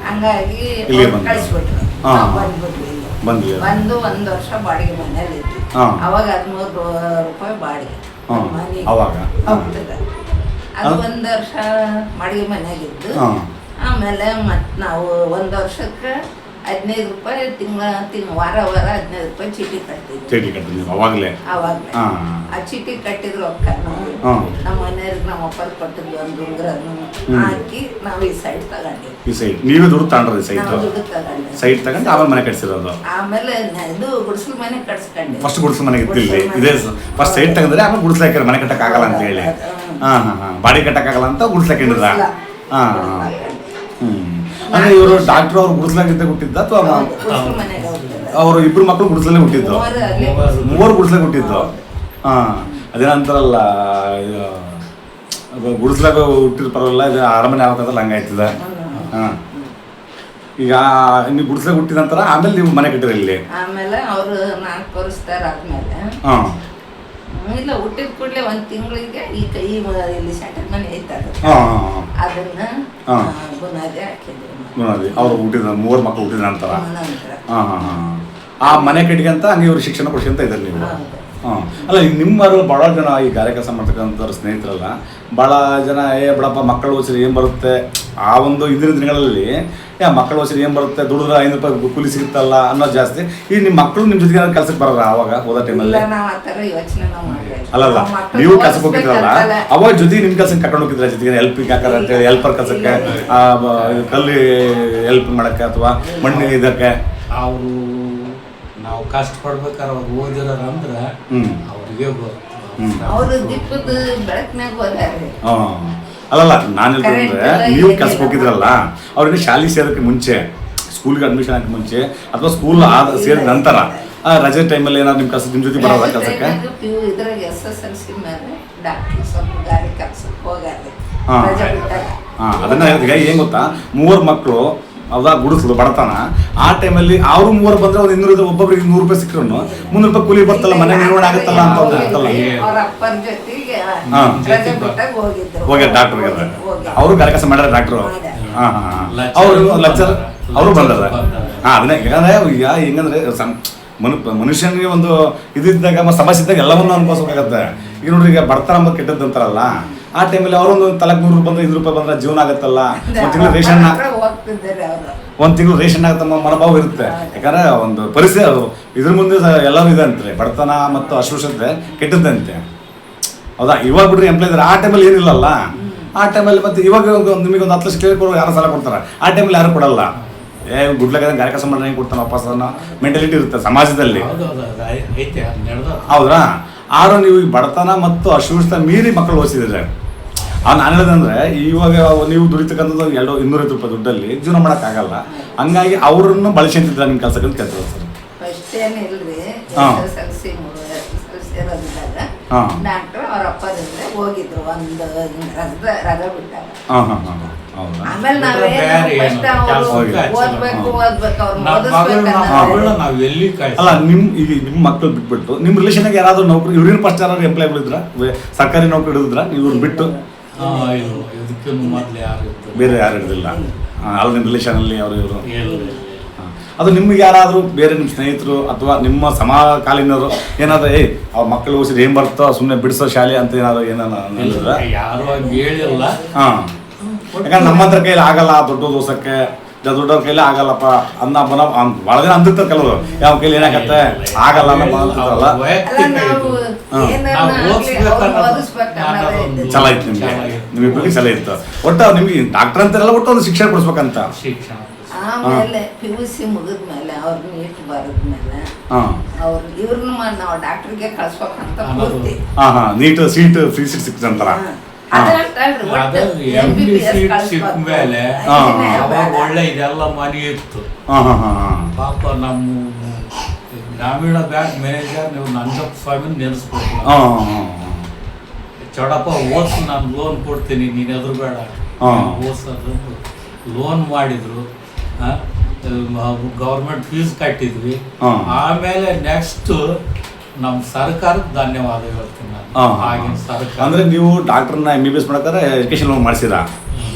C: ಹಂಗಾಗಿ
A: ಇಲ್ಲಿಗೆ ಬಂದ್ರಾ?
C: ಕಳಿಸ್ಬಿಟ್ರು.
A: ಹಾ.
C: ಬಂದ್ಬಿಟ್ವಿ ಇಲ್ಲಿ.
A: ಬಂದ್ವಿ.
C: ಬಂದು 1 ವರ್ಷ ಬಾಡಿಗೆ ಮನೇಲಿ ಇದ್ವಿ.
A: ಹಾ.
C: ಅವಾಗ 13 ರೂಪಾಯಿ ಬಾಡಿಗೆ
A: ಹಾ.
C: ಮನೆಗೆ.
A: ಅವಾಗ?
C: ಹೌದಲ್ಲ. ಅದು 1 ವರ್ಷ ಬಾಡಿಗೆ ಮನೆಯಾಗಿದ್ದು.
A: ಹಾ.
C: ಆಮೇಲೆ ಮತ್ತೆ ನಾವು 1 ವರ್ಷಕ್ಕೆ 15 ರೂಪಾಯಿ ವಾರ 15 ರೂಪಾಯಿ ಚೀಟಿ ಕಟ್ತಿದ್ವಿ.
A: ಚೀಟಿ ಕಟ್ಟಿದ್ವಿ ನೀವು ಅವಾಗಲೇ?
C: ಅವಾಗಲೇ.
A: ಹಾ.
C: ಆ ಚೀಟಿ ಕಟ್ಟಿದ್ರು ರೊಕ್ಕ
A: ಹಾ.
C: ನಮ್ಮ ಮನೆಯವ್ರಿಗೆ ನಮ್ಮ ಅಪ್ಪರ್ ಕೊಟ್ಟಿದ್ದು 1 ಉಂಗ್ರನು ಹಾಕಿ ನಾವು ಈ ಸೈಡ್ ತಗೊಂಡಿವಿ.
A: ಈ ಸೈಟ್ ನೀವೇ ದುಡ್ಡು ತಗೊಂಡ್ರಿ? ಸೈಟ್
C: ನಾವು ದುಡ್ಡು ತಗೊಂಡಿವಿ.
A: ಸೈಟ್ ತಗೊಂಡು ಆಮೇಲೆ ಮನೆ ಕಟ್ಸಿರೋದು?
C: ಆಮೇಲೆ ಇದು ಗುಡಿಸಲು ಮನೆ ಕಟ್ಸ್ಕೊಂಡ್ವಿ.
A: ಫಸ್ಟ್ ಗುಡಿಸಲು ಮನೆಗೆ ಇತ್ತಿಲ್ಲ ಇದೇ ಫಸ್ಟ್ ಸೈಟ್ ತಗೊಂಡ್ರೆ ಆಮೇಲೆ ಗುಡಿಸ್ಲು ಹಾಕಿದ್ರೆ ಮನೆ ಕಟ್ಟಕ್ಕಾಗಲ್ಲ ಅಂತ ಹೇಳಿ. ಹಾಂ ಹಾಂ ಹಾಂ. ಬಾಡಿ ಕಟ್ಟಕ್ಕಾಗಲ್ಲ ಅಂತ ಗುಡಿಸ್ಲು ಹಾಕೊಂಡಿದ್ರ? ಹಾಂ ಹಾಂ. ಹ್ಞೂ. ಅಂದರೆ ಇವರು ಡಾಕ್ಟ್ರು ಅವ್ರು ಗುಡಿಸ್ಲಾಗಿದ್ದೆ ಹುಟ್ಟಿದ್ದ ಅಥವಾ
C: ಗುಡಿಸಲು ಮನೆಗೆ ಹೋಗ್ತಾರೆ.
A: ಅವರು 2 ಮಕ್ಕಳು ಗುಡಿಸಲೇ ಹುಟ್ಟಿದ್ದು? 3 ಗುಡಿಸ್ಲಾಗ ಹುಟ್ಟಿದ್ದು. ಹಾಂ. ಅದೇನಂತಾರಲ್ಲ ಗುಡಿಸ್ಲಾಗ ಹುಟ್ಟಿದ ಪರವಾಗಿಲ್ಲ, ಇದು ಅರಮನೆ ಆಗ್ತದಲ್ಲ ಹಂಗಾಯ್ತದ. ಹಾಂ. ಈಗ ನೀವು ಗುಡಿಸ್ಲಾಗ ಹುಟ್ಟಿದ ನಂತರ ಆಮೇಲೆ ನೀವು ಮನೆ ಕಟ್ಟಿರಿ ಇಲ್ಲಿ?
C: ಆಮೇಲೆ ಅವರು 4 ವರ್ಷ ಆದ್ಮೇಲೆ
A: ಹಾಂ.
C: ಇಲ್ಲ ಹುಟ್ಟಿದ ಕೂಡಲೇ 1 ತಿಂಗಳಿಗೆ ಈ ಕೈ ಇಲ್ಲಿ ಸೆಂಟರ್ ಮನೆ ಐತಲ್ಲ,
A: ಹಾಂ.
C: ಅದನ್ನ
A: ಹಾಂ.
C: ಬುನಾದಿ ಹಾಕಿದ್ವಿ.
A: ಅವ್ರು ಹುಟ್ಟಿದ 3 ಮಕ್ಕಳು ಹುಟ್ಟಿದ ನಂತರ?
C: ನಂತರ
A: ಹಾಂ ಹಾಂ ಹಾಂ. ಆ ಮನೆ ಕಟ್ಟಿಗಂತ ಹಂಗೆ ಇವ್ರು ಶಿಕ್ಷಣ ಕೊಡ್ಸಂತ ಇದ್ದಾರೆ ನೀವು?
C: ಹೌದು.
A: ಹಾಂ. ಅಲ್ಲ ಈಗ ನಿಮ್ಮರು ಭಾಳ ಜನ ಈ ಗಾರೆ ಕೆಲಸ ಮಾಡ್ತಕ್ಕಂಥವ್ರು ಸ್ನೇಹಿತರಲ್ಲ ಭಾಳ ಜನ ಬಿಡಪ್ಪ ಮಕ್ಕಳು ಓದಿಸಿದ್ರೆ ಏನು ಬರುತ್ತೆ, ಆ ಒಂದು ಹಿಂದಿನ ದಿನಗಳಲ್ಲಿ ಮಕ್ಕಳು ಓದಿಸಿದ್ರೆ ಏನು ಬರುತ್ತೆ, ದುಡಿದ್ರೆ 5 ರೂಪಾಯಿ ಕೂಲಿ ಸಿಗುತ್ತಲ್ಲ ಅನ್ನೋದು ಜಾಸ್ತಿ. ಈಗ ನಿಮ್ಮ ಮಕ್ಕಳು ನಿಮ್ಮ ಜೊತೆಗೆ ಕೆಲ್ಸಕ್ಕೆ ಬರೋಲ್ಲ ಆವಾಗ ಓದೋ ಟೈಮಲ್ಲಿ? ಅಲ್ಲಲ್ಲ, ನೀವು ಕೆಲ್ಸಕ್ಕೆ ಹೋಗಿದ್ರಲ್ಲ ಅವಾಗ ಜೊತೆಗೆ ನಿಮ್ಮ ಕೆಲ್ಸಕ್ಕೆ ಕರ್ಕೊಂಡು ಹೋಗಿದ್ರ? ಜೊತೆಗೆ ಹೆಲ್ಪಿಗೆ ಹಾಕಾರ ಅಂತೇಳಿ ಹೆಲ್ಪರ್ ಕೆಲಸಕ್ಕೆ, ಕಲ್ಲಿ ಹೆಲ್ಪ್ ಮಾಡೋಕ್ಕೆ ಅಥವಾ ಮಣ್ಣು ಇದಕ್ಕೆ?
B: ಅವರು ನಾವು ಕಷ್ಟಪಡ್ಬೇಕಾದ್ರೆ ಅವ್ರು ಓದಿರೋರು ಅಂದ್ರೆ ಅವ್ರಿಗೆ
C: ಅವರು ದೀಪದ ಬೆಳಕಿನಾಗ ಹೋದಾರೆ.
A: ಅಲ್ಲಲ್ಲ ನಾನು ಹೇಳ್ತಂದ್ರೆ
C: Correct.
A: ನೀವು ಕೆಲ್ಸಕ್ಕೆ ಹೋಗಿದ್ರಲ್ಲ ಅವ್ರಿಗೆ ಶಾಲೆ ಸೇರೋಕ್ಕೆ ಮುಂಚೆ, ಸ್ಕೂಲ್ಗೆ ಅಡ್ಮಿಷನ್ ಹಾಕಿ ಮುಂಚೆ ಅಥವಾ ಸ್ಕೂಲ್ ಸೇರಿದ ನಂತರ ರಜೆ ಟೈಮಲ್ಲಿ ಏನಾದ್ರು ನಿಮ್ಮ ನಿಮ್ಮ ಜೊತೆ ಬರೋದ ಕೆಲಸಕ್ಕೆ?
C: ಇದ್ರಾಗ SSLC ಮೇಲೆ ಡಾಕ್ಟ್ರು ಸ್ವಲ್ಪ ಗಾಡಿ ಕೆಲ್ಸಕ್ಕೆ ಹೋಗಾರೆ
A: ಹಾಂ
C: ರಜೆ ಬಿಟ್ಟಾಗ.
A: ಅದನ್ನ ಹೇಳ್ತೀಗ ಏನ್ ಗೊತ್ತಾ, 3 ಮಕ್ಕಳು ಅವಾಗ ಗುಡಿಸ್ಲು ಬಡತನ ಆ ಟೈಮಲ್ಲಿ ಅವ್ರು 3 ಬಂದ್ರೆ ಒಂದು 200 ಒಬ್ಬೊಬ್ರಿಗೆ 100 ರೂಪಾಯಿ ಸಿಕ್ಕರು 300 ರೂಪಾಯಿ ಕೂಲಿ ಬರ್ತಲ್ಲ, ಮನೆ ನಿರ್ವಹಣೆ ಆಗುತ್ತಲ್ಲ ಅಂತ ಇರ್ತಲ್ಲ.
C: ಅವ್ರ ಅಪ್ಪನ ಜೊತೆಗೆ
A: ಹಾ.
C: ರಜೆ ಬಿಟ್ಟಾಗ ಹೋಗಿದ್ರು.
A: ಹೋಗ್ಯಾರ ಡಾಕ್ಟರ್ಗೆ
C: ಹೋಗ್ಯಾರ.
A: ಅವರು ಗಾರೆ ಕೆಲಸ ಮಾಡ್ಯಾರ ಡಾಕ್ಟ್ರು. ಅವರು ಲೆಕ್ಚರ್ ಅವರು ಬಂದಾರ. ಅದನ್ನೇ ಯಾಕಂದ್ರೆ ಈಗ ಹೆಂಗಂದ್ರೆ ಮನುಷ್ಯನಿಗೆ ಒಂದು ಇದ್ದಾಗ ಸಮಸ್ಯೆ ಇದ್ದಾಗ ಎಲ್ಲವನ್ನೂ ಅನ್ಕೋಸ್ಬೇಕಾಗತ್ತೆ. ಈಗ ನೋಡ್ರಿ, ಈಗ ಬಡತನ ಅಂಬ ಕೆಟ್ಟದ್ದು ಅಂತಾರಲ್ಲ, ಆ ಟೈಮಲ್ಲಿ ಅವರೊಂದು ತಲೆಗೆ 100 ಬಂದ್ರೆ 5 ರೂಪಾಯಿ ಬಂದ್ರೆ ಜೀವನ ಆಗತ್ತಲ್ಲ. ಒಂದು ತಿಂಗಳು ರೇಷನ್
C: ಹೋಗ್ತಿದ್ದಾರೆ ಅವರು.
A: ಒಂದು ತಿಂಗಳು ರೇಷನ್ ಆಗತ್ತಮ್ಮ ಮನೋಭಾವ ಇರುತ್ತೆ. ಯಾಕಂದ್ರೆ ಒಂದು ಪರಿಸ್ಥಿತಿ ಅದು ಇದ್ರ ಮುಂದೆ ಎಲ್ಲರೂ ಇದೆ ಅಂತಾರೆ, ಬಡತನ ಮತ್ತು ಅಸ್ಪೃಶ್ಯತೆ ಕೆಟ್ಟದ್ದಂತೆ. ಹೌದಾ? ಇವಾಗ ಬಿಡ್ರಿ ಎಂಪ್ಲಾಯ್ ಇದ್ದಾರೆ, ಆ ಟೈಮಲ್ಲಿ ಏನಿಲ್ಲಲ್ಲ. ಆ ಟೈಮಲ್ಲಿ ಮತ್ತೆ ಇವಾಗ ನಿಮಗೆ ಒಂದು 10 ಲಕ್ಷ ಕೇಳಿಕೊಡೋ ಯಾರು ಸಾಲ ಕೊಡ್ತಾರೆ, ಆ ಟೈಮಲ್ಲಿ ಯಾರು ಕೊಡಲ್ಲ. ಗುಡ್ಲಾಗ ಗಾರೆ ಕೆಲಸ ಮಾಡಿ ಕೊಡ್ತಾನೆ ವಾಪಸ್ ಅನ್ನೋ ಮೆಂಟಾಲಿಟಿ ಇರುತ್ತೆ ಸಮಾಜದಲ್ಲಿ. ಹೌದ್ರಾ? ಆದ್ರೂ ನೀವು ಈ ಬಡತನ ಮತ್ತು ಅಸ್ಪೃಶ್ಯತೆ ಮೀರಿ ಮಕ್ಕಳು ಓದಿಸಿದ್ರೆ ನಾನು ಹೇಳೋದಂದ್ರೆ, ಇವಾಗ ನೀವು ದುಡಿತಕ್ಕಂಥದ್ದು 200 ರೂಪಾಯಿ ದುಡ್ಡಲ್ಲಿ ಜೀವನ ಮಾಡೋಕ್ಕಾಗಲ್ಲ. ಹಂಗಾಗಿ ಅವ್ರನ್ನು ಬಳಸಿಂತಿದ್ರ ನಿಮ್ಮ ಕೆಲಸಕ್ಕೆ ಕೇಳ್ತಾರೆ ಸರ್.
C: ಫಸ್ಟ್ ಏನಿಲ್ರಿ, SSLC ಇರೋದಿದ್ದಾಗ ಡಾಕ್ಟರ್ ಅವ್ರ ಅಪ್ಪದಿಂದ ಹೋಗಿದ್ರು ಒಂದು ರಜೆ ಬಿಟ್ಟಾಗ. ಆಮೇಲೆ ಓದ್ಬೇಕು
A: ಅಲ್ಲ, ನಿಮ್ಮ ಮಕ್ಕಳು ಬಿಟ್ಬಿಟ್ಟು ನಿಮ್ಮ ರಿಲೇಷನ್ ಯಾರಾದ್ರೂ ನೌಕರಿ ಇವ್ರಿನ ಫಸ್ಟ್ ಯಾರು ಎಂಪ್ಲಾಯ್ಗಳು ಇದ್ರ, ಸರ್ಕಾರಿ ನೌಕರಿ ಹಿಡಿದ್ರ ನೀವು ಇವ್ರು ಬಿಟ್ಟು? ಬೇರೆ ಯಾರು ಹಿಡಿದಿಲ್ಲ ಅಲ್ಲ ನಿಮ್ಮ ರಿಲೇಷನ್ ಅಲ್ಲಿ ಅವರು ಇವರು? ಅದು ನಿಮ್ಗೆ ಯಾರಾದರೂ ಬೇರೆ ನಿಮ್ಮ ಸ್ನೇಹಿತರು ಅಥವಾ ನಿಮ್ಮ ಸಮಕಾಲೀನರು ಏನಾದ್ರು ಅವ್ರ ಮಕ್ಕಳು ಓದಿಸಿದ್ರೆ ಏನ್ ಬರ್ತೋ ಸುಮ್ಮನೆ ಬಿಡಿಸೋ ಶಾಲೆ ಅಂತ ಏನಾದ್ರು ಹೇಳಿದ್ರ?
B: ಹೇಳಿಲ್ಲ.
A: ಹಾಂ, ಯಾಕಂದ್ರೆ ನಮ್ಮ ಹತ್ರ ಕೈಲಿ ಆಗಲ್ಲ, ದೊಡ್ಡ ಓದಿಸೋಕ್ಕೆ ದೊಡ್ಡವ್ರ ಕೈಲಿ ಆಗಲ್ಲಪ್ಪ ಅನ್ನ ಭಾಳ ಜನ ಅಂದಿರ್ತಾರೆ ಕೆಲವರು, ಯಾವ ಕೈಲಿ ಏನಾಗತ್ತೆ ಆಗಲ್ಲ ಅಂತಾರಲ್ಲ. ಛಲ ಇತ್ತು ನಿಮ್ಮಿಬ್ಬರಿಗೆ ಛಲ ಇತ್ತು. ಒಟ್ಟು ನಿಮ್ಗೆ ಡಾಕ್ಟರ್ ಅಂತಾರಲ್ಲ, ಒಟ್ಟು ಒಂದು ಶಿಕ್ಷಣ ಕೊಡಿಸ್ಬೇಕಂತ.
C: ಆಮೇಲೆ PUC ಮುಗಿದ್ಮೇಲೆ ಅವ್ರ ನೀಟ್ ಬರದ್ಮೇಲೆ ಅವ್ರು ಇವ್ರನ್ನ ನಾವು ಡಾಕ್ಟರ್ಗೆ ಕಳ್ಸ್ಬೇಕಂತ ಪೂರ್ತಿ.
A: ನೀಟ್ ಸೀಟ್ ಫ್ರೀ ಸೀಟ್ ಸಿಕ್ತಂತಾರ.
B: ಸಿಕ್ಮೇಲೆ ಒಳ್ಳೆ ಇದೆಲ್ಲ ಮನೆ ಇತ್ತು. ಪಾಪ ನಮ್ಮ ಗ್ರಾಮೀಣ ಬ್ಯಾಂಕ್ ಮ್ಯಾನೇಜರ್ ನೀವು ನಂಜಪ್ಪ ಸ್ವಾಮಿ ನೆನೆಸ್ಬೇಕು. ಚೌಡಪ್ಪ ಓದ್ಸು, ನಾನು ಲೋನ್ ಕೊಡ್ತೀನಿ, ನೀನು ಎದುರು ಬೇಡ ಓದ್ಸೋದು. ಲೋನ್ ಮಾಡಿದ್ರು, ಗೌರ್ಮೆಂಟ್ ಫೀಸ್ ಕಟ್ಟಿದ್ವಿ. ಆಮೇಲೆ ನೆಕ್ಸ್ಟ್ ನಮ್ಮ ಸರ್ಕಾರಕ್ಕೆ ಧನ್ಯವಾದ ಹೇಳ್ತೀನಿ ನಾನು. ಆಗಿನ ಸರ್ಕಾರ
A: ಅಂದ್ರೆ ನೀವು ಡಾಕ್ಟರ್ನ MBBS ಮಾಡಕ್ಕಾರೆ ಎಜುಕೇಶನ್ ಲೋನ್ ಮಾಡಿಸಿರಾ?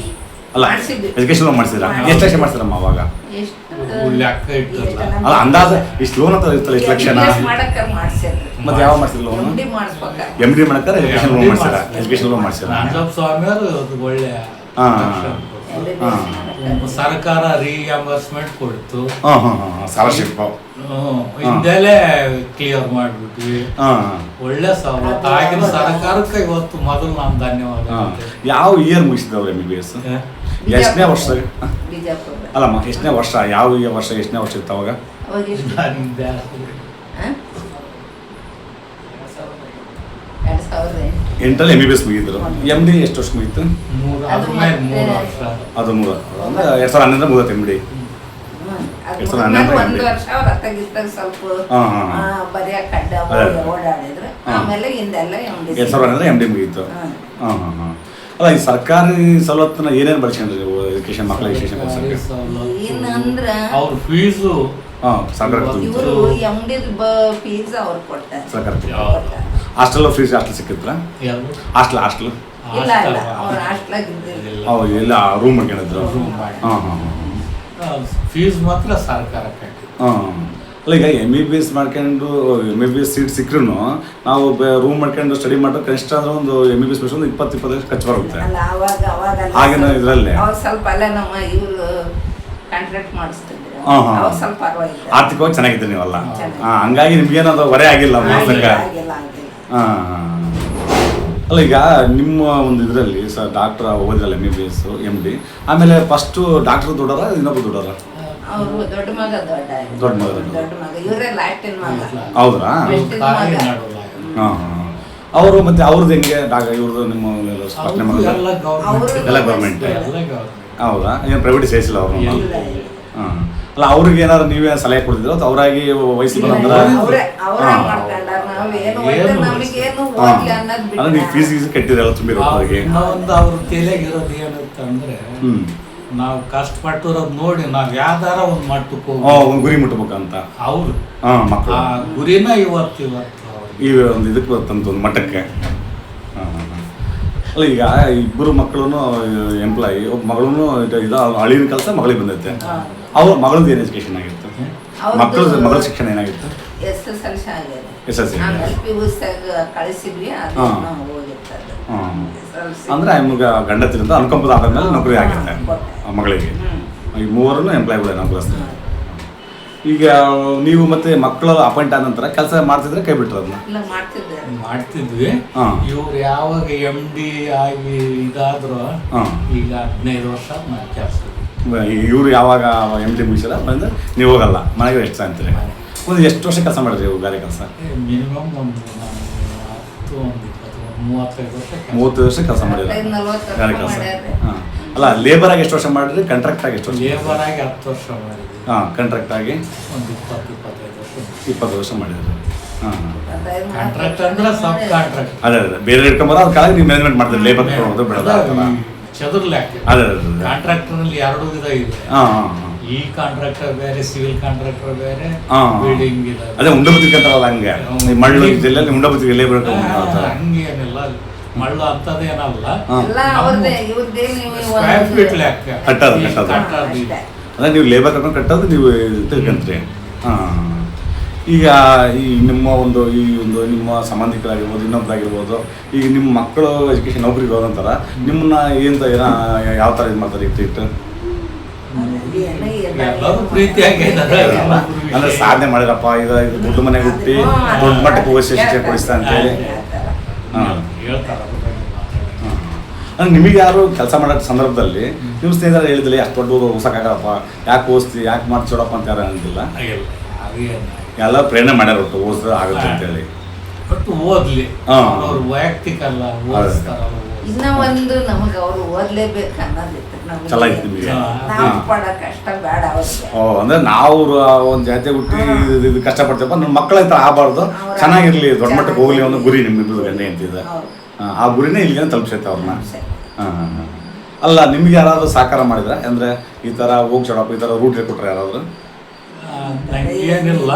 A: ಅಲ್ಲ, ಎಜುಕೇಶನ್ ಲೋನ್ ಮಾಡಿಸಿರಾ? ಎಷ್ಟು ಲಕ್ಷ ಮಾಡಿಸಿರಮ್ಮ ಅವಾಗ?
B: ಲೆಕ್ಕ ಇಟ್ಟಿಲ್ಲ.
A: ಅಲ್ಲ, ಅಂದಾಜು ಇಷ್ಟು ಲೋನ್ ಅಂತ ಇರ್ತಲ್ಲ, ಇಷ್ಟು ಲಕ್ಷ. ಮತ್ತೆ ಯಾವ ಮಾಡ್ಸಿಲ್ಲ ಲೋನ್? MD ಮಾಡಕ್ಕಾರೆ ಎಜುಕೇಶನ್ ಲೋನ್ ಮಾಡಿಸಿರಾ? ಎಜುಕೇಶನ್ ಲೋನ್ ಮಾಡಿಸಿರಾ?
B: ನಂಜಪ್ಪ ಸ್ವಾಮಿಯವರು ಒಳ್ಳೆ ಸರ್ಕಾರ ರಿಎಂಬರ್ಸ್ಮೆಂಟ್ ಕೊಡ್ತು.
A: ಸ್ಕಾಲರ್ಶಿಪ್
B: ಹಿಂದೆಲೆ ಕ್ಲಿಯರ್ ಮಾಡ್ಬಿಟ್ವಿ. ಒಳ್ಳೆ ಸವಲತ್ತು ಆಗಿನ ಸರ್ಕಾರಕ್ಕೆ ಇವತ್ತು ಮೊದಲು ನಾನು ಧನ್ಯವಾದ.
A: ಯಾವ ಇಯರ್ ಮುಗಿಸಿದವ್ರು MBBS? ಎಷ್ಟನೇ ವರ್ಷ? ಅಲ್ಲಮ್ಮ, ಎಷ್ಟನೇ ವರ್ಷ? ಯಾವ ವರ್ಷ ಎಷ್ಟನೇ ವರ್ಷ ಇತ್ತು ಅವಾಗ? 2008 MBBS ಮುಗಿದ್ರು. MD ಎಷ್ಟು ವರ್ಷ ಮುಗೀತು?
B: ಅದು 3 ವರ್ಷ.
A: ಅದು 3 ಅಂದ್ರೆ 2011 ಮುಗಿದತ್ತೆ MD.
C: 2011 ವರ್ಷ ಅವ್ರ ಅತ್ತಗಿದ್ದಾಗ ಸ್ವಲ್ಪ ಬರೆಯಕ್ಕೆ ಅಡ್ಡ ಓಡಾಡಿದ್ರು. ಆಮೇಲೆ ಹಿಂದೆಲ್ಲ
A: 2011 MD ಮುಗೀತು. ಅಲ್ಲ, ಈ ಸರ್ಕಾರಿ ಸವಲತ್ತನ್ನ ಏನೇನು ಬಳಸ್ಕೊಂಡ್ರಿ ನೀವು ಎಜುಕೇಶನ್, ಮಕ್ಕಳ ಎಜುಕೇಶನ್
C: ಏನಂದ್ರ
B: ಅವ್ರ ಫೀಸು
A: ಸರ್ಕಾರ
C: ಫೀಸ್ ಅವ್ರು ಕೊಡ್ತಾರೆ.
A: ಸರ್ಕಾರ ಹಾಸ್ಟೆಲ್ ಫೀಸ್ ಹಾಸ್ಟೆಲ್ ಸಿಕ್ಕಿದ್ರ? ಹಾಸ್ಟೆಲ್ ಎಲ್ಲ ರೂಮ್ ಮಾಡ್ಕೊಂಡಿದ್ರು.
B: ಫೀಸ್ ಮಾತ್ರ ಸರ್ಕಾರ ಕಟ್ಟಿ.
A: ಅಲ್ಲ, ಈಗ MBBS ಮಾಡ್ಕೊಂಡು MBBS ಸೀಟ್ ಸಿಕ್ಕರೂ ನಾವು ರೂಮ್ ಮಾಡ್ಕೊಂಡು ಸ್ಟಡಿ ಮಾಡೋ ಕನಿಷ್ಠ ಅಂದ್ರೆ ಒಂದು MBBS ಒಂದು 20-25 ಲಕ್ಷ ಖರ್ಚು ಬರುತ್ತೆ. ಆಗಿನ ಇದರಲ್ಲಿ
C: ಸ್ವಲ್ಪ ಅಲ್ಲ ನಮ್ಮ ಇವರು ಕಾಂಟ್ರಾಕ್ಟ್ ಮಾಡಿಸ್ತಿದ್ರು.
A: ಆರ್ಥಿಕವಾಗಿ ಚೆನ್ನಾಗಿದ್ದೆ ನೀವಲ್ಲ, ಹಂಗಾಗಿ ನಿಮ್ಗೇನದು ಹೊರೆ ಆಗಿಲ್ಲ ಮಾಡ್ಸಕ್ಕ. ಅಲ್ಲ, ಈಗ ನಿಮ್ಮ ಒಂದು ಇದರಲ್ಲಿ ಸರ್ ಡಾಕ್ಟರ್ ಓದಿರಲ್ಲ MBBS MD, ಆಮೇಲೆ ಫಸ್ಟ್ ಡಾಕ್ಟರ್ ದೊಡ್ಡರ ಇನ್ನೊಬ್ಬ ದೊಡ್ಡರ?
C: ದೊಡ್ಡ ಮಗ.
A: ಹೌದ್ರಾ? ಅವರು ಮತ್ತೆ ಅವ್ರದ್ದು ಹೆಂಗೆ ಇವ್ರದ್ದು ನಿಮ್ಮ ಸ್ಪಾಟ್ನೆ
B: ಅವ್ರು
A: ಮಾಡೋದು
B: ಎಲ್ಲ ಗೌರ್ಮೆಂಟ್
A: ಎಲ್ಲ ಗೌರ್ಮೆಂಟ್
B: ಎಲ್ಲ ಗೌರ್ಮೆಂಟ್.
A: ಹೌದಾ? ಏನು ಪ್ರೈವೇಟ್ ಸೇರಿಸಿಲ್ಲ ಅವರು?
B: ಇಲ್ಲ,
C: ಇಲ್ಲ.
A: ಹಾಂ. ಅಲ್ಲ ಅವ್ರಿಗೆ ಏನಾದ್ರು ನೀವೇ ಸಲಹೆ ಕೊಡ್ತಿದ್ರು ಅಥವಾ ಅವರಾಗಿ ವಯಸ್ಸಿಗೆ ಬಂದ್ರೆ
C: ಅವ್ರೇ ಮಾಡ್ಕೊಂಡಾರ, ನಾವೇನು ಒಟ್ಟು ನಮಗೇನು ಓದ್ಲಿ ಅನ್ನೋದು
A: ಅಂದ್ರೆ ನೀವು ಫೀಸ್ ಗೀಸ್ ಕಟ್ಟಿರಲ್ಲ ತುಂಬಿರೋ ಅವ್ರಿಗೆ?
B: ಇನ್ನೊಂದು ಅವ್ರ ತಲೆಗಿರೋದು ಏನಂತಂದ್ರೆ ನಾವು ಕಷ್ಟಪಟ್ಟಿರೋದು ನೋಡಿ ನಾವ್ ಯಾವ್ದಾರ ಒಂದ್ ಮಟ್ಟಕ್ಕೆ
A: ಒಂದು ಗುರಿ ಮುಟ್ಟಬೇಕಂತ
B: ಅವ್ರು
A: ಮಕ್ಕಳು
B: ಆ ಗುರಿನ ಇವತ್ತು
A: ಈ ಒಂದು ಇದಕ್ಕೆ ಬರ್ತಂತ ಒಂದು ಮಟ್ಟಕ್ಕೆ. ಅಲ್ಲ ಈಗ ಇಬ್ಬರು ಮಕ್ಕಳು ಎಂಪ್ಲಾಯಿ, ಒಬ್ಬ ಮಗಳೂ ಇದು ಅಳಿನ ಕೆಲಸ ಮಗಳಿಗೆ ಬಂದೈತೆ. ಅವ್ರ ಮಗಳದ್ದು ಏನು ಎಜುಕೇಶನ್ ಆಗಿತ್ತು? ಮಗಳ ಶಿಕ್ಷಣ ಏನಾಗಿತ್ತು?
C: SSLC ಆಗಿದೆ.
A: SSLC.
C: ಆಮೇಲೆ PUC ಕಳಿಸಿದ್ವಿ, ಅದನ್ನ ಹೋಗಿರ್ತದೆ.
A: ಅಂದ್ರೆ ನಿಮ್ಗೆ ಗಂಡತಿರಿಂದ ಅನುಕಂಪದ ಆದ್ಮೇಲೆ ನೌಕರಿ ಆಗಿರುತ್ತೆ ಆ ಮಗಳಿಗೆ. ಈ ಮೂವರನ್ನು ಎಂಪ್ಲಾಯ್ಗಳೇ ನಾವು ಬಳಸ್ತೀವಿ. ಈಗ ನೀವು ಮತ್ತೆ ಮಕ್ಕಳು ಅಪಾಯಿಂಟ್ ಆದ ನಂತರ ಕೆಲಸ ಮಾಡ್ತಿದ್ರೆ ಕೈ ಬಿಟ್ಟರು ಅದನ್ನ?
C: ಇಲ್ಲ, ಮಾಡ್ತಿದ್ದೆ.
B: ಮಾಡ್ತಿದ್ವಿ. ಇವ್ರು ಯಾವಾಗ MD ಆಗಿ ಇದಾದ್ರು ಈಗ 15 ವರ್ಷ ಕೆಲಸ.
A: ಇವ್ರು ಯಾವಾಗ MD ಮುಗಿಸಿಲ್ಲ ಬಂದ್ರೆ ನೀವು ಹೋಗಲ್ಲ ಮನೆಗೆ ಎಷ್ಟು ಅಂತೀರಿ? ಒಂದು ಎಷ್ಟು ವರ್ಷ ಕೆಲಸ ಮಾಡಿದ್ರಿ ಇವು ಗಾರೆ ಕೆಲಸ?
B: ಮಿನಿಮಮ್ ಒಂದು 35 ವರ್ಷ.
A: 30 ವರ್ಷ ಕೆಲಸ ಮಾಡಿದ್ರೆ
C: 40
A: ಗಾರೆ
C: ವರ್ಷ
A: ಕೆಲಸ?
C: ಮಾಡ್ಯಾರ್ರಿ.
A: ಹಾಂ. ಅಲ್ಲ ಲೇಬರ್ ಆಗಿ ಎಷ್ಟು ವರ್ಷ ಮಾಡಿದ್ರಿ? ಕಾಂಟ್ರಾಕ್ಟ್ ಆಗಿ ಎಷ್ಟು ವರ್ಷ?
B: ಲೇಬರ್ ಆಗಿ 10 ವರ್ಷ ಮಾಡಿದ್ವಿ.
A: ಕಾಂಟ್ರಾಕ್ಟ್ ಆಗಿ
B: ಒಂದು 20-25 ವರ್ಷ.
A: 20 ವರ್ಷ ಮಾಡಿದ್ರಿ.
B: ಕಾಂಟ್ರಾಕ್ಟ್ ಅಂದ್ರೆ ಸಬ್ ಕಾಂಟ್ರಾಕ್ಟ್.
A: ಅದೇ ಬೇರೆ ಇಟ್ಕೊಂಬರ ಅದ್ರ ಕಾಲಾಗಿ ನೀವು ಮ್ಯಾನೇಜ್ಮೆಂಟ್ ಮಾಡ್ತೀರಿ, ಲೇಬರ್ ಕೊಡೋದು ಬಿಡೋದು.
B: ಚದುರ್ಲಾಕೆ
A: ಅದೇ
B: ಕಾಂಟ್ರಾಕ್ಟರ್ ನಲ್ಲಿ 2 ವಿಧ ಇದೆ. ಈ ಕಾಂಟ್ರಾಕ್ಟರ್ ಬೇರೆ, ಸಿವಿಲ್ ಕಾಂಟ್ರಾಕ್ಟರ್ ಬೇರೆ, ಬಿಲ್ಡಿಂಗ್ ಇದೆ.
A: ಅದೇ ಉಂಡಬುತ್ತಿಗೆ ಅಂತಾರಲ್ಲ ಹಂಗೆ, ಮಳ್ಳು ಜಿಲ್ಲೆಯಲ್ಲಿ ಉಂಡಬುತ್ತಿಗೆ ಲೇಬರ್
B: ಹಂಗೇನಿಲ್ಲ, ಮಳ್ಳು ಅಂತದೇನಲ್ಲ.
C: ಎಲ್ಲ ಅವ್ರದ್ದೇ, ಇವ್ರದ್ದೇ. ನೀವು
B: ಸ್ಕ್ವೇರ್ ಫೀಟ್ ಲೆಕ್ಕ
A: ಕಟ್ಟೋದು. ಅದೇ ನೀವು ಲೇಬರ್ ಕರ್ಕೊಂಡು ಕಟ್ಟೋದು ನೀವು ತಿಳ್ಕೊಂತ್ರಿ. ಈಗ ಈ ನಿಮ್ಮ ಒಂದು ನಿಮ್ಮ ಸಂಬಂಧಿಕರಾಗಿರ್ಬೋದು, ಇನ್ನೊಬ್ಬರಾಗಿರ್ಬೋದು, ಈಗ ನಿಮ್ಮ ಮಕ್ಕಳು ಎಜುಕೇಶನ್ ನೌಕರಿಗೆ ಹೋದಂತಾರ ನಿಮ್ಮನ್ನ ಯಾವ ಥರ ಇದು ಮಾಡ್ತಾರೆ? ಇಟ್ಟು
B: ಎಲ್ಲರೂ ಪ್ರೀತಿಯಾಗಿ
A: ಅಂದ್ರೆ ಸಾಧನೆ ಮಾಡಿರಪ್ಪ, ಇದು ದೊಡ್ಡ ಮನೆಗೆ ಹುಟ್ಟಿ ದೊಡ್ಡ ಮಟ್ಟಕ್ಕೆ ಹೋಗಿ ಶಿಕ್ಷೆ ಕೊಡಿಸ್ತಾ ಅಂತೇಳಿ
B: ಹೇಳ್ತಾರೆ.
A: ಅಂದ್ರೆ ನಿಮಗೆ ಯಾರು ಕೆಲಸ ಮಾಡೋ ಸಂದರ್ಭದಲ್ಲಿ ನಿಮ್ಮ ಸ್ನೇಹಿತರು ಹೇಳಿದ್ಲಿ ಅಷ್ಟು ದೊಡ್ಡ ಓದ್ಸಕ್ಕಾಗಲ್ಲಪ್ಪ, ಯಾಕೆ ಓದಿಸ್ತಿ, ಯಾಕೆ ಮಾಡ್ಸೋಡಪ್ಪ ಅಂತ ಯಾರು ಅಂತಿಲ್ಲ? ಎಲ್ಲ ಪ್ರೇರಣೆ ಮಾಡ್ಯಾರ ಒಟ್ಟು ಓದಿಸ ಆಗುತ್ತೆ ಅಂತೇಳಿ.
B: ಬಟ್ ಓದ್ಲಿ, ಅವ್ರ ವೈಯಕ್ತಿಕ ಅಲ್ಲ, ಓದಿಸ್ತಾರಲ್ಲ.
C: ಇನ್ನ ಒಂದು ನಮಗೆ ಅವ್ರು ಓದ್ಲೇಬೇಕು ಅನ್ನೋದಿತ್ತು.
A: ಚಲ ಇತ್ತು ನಿಮಗೆ?
C: ನಾವು ಪಡೋ ಕಷ್ಟ ಬೇಡ ಅವ್ರಿಗೆ.
A: ಅಂದ್ರೆ ನಾವು ಒಂದು ಜಾತಿ ಹುಟ್ಟಿ ಇದು ಕಷ್ಟಪಡ್ತೀವಪ್ಪ, ನಮ್ಮ ಮಕ್ಕಳ ಹತ್ರ ಆಗಬಾರ್ದು, ಚೆನ್ನಾಗಿರ್ಲಿ, ದೊಡ್ಡ ಮಟ್ಟಕ್ಕೆ ಹೋಗ್ಲಿ ಅನ್ನೋ ಗುರಿ ನಿಮ್ಮಿಬ್ಬರು ಗಂಟೆ ಅಂತಿದೆ. ಆ ಗುರಿನೇ ಇಲ್ಲಿಗೆ ತಲುಪಿಸೈತೆ ಅವ್ರನ್ನ. ಅಲ್ಲ ನಿಮ್ಗೆ ಯಾರಾದ್ರೂ ಸಹಕಾರ ಮಾಡಿದ್ರೆ ಅಂದ್ರೆ ಈ ತರ ಹೋಗಿ ಚಡಪ್ಪ ಈ ತರ ರೂಟ್ ಕೊಟ್ರೆ ಯಾರಾದ್ರು?
B: ಏನಿಲ್ಲ,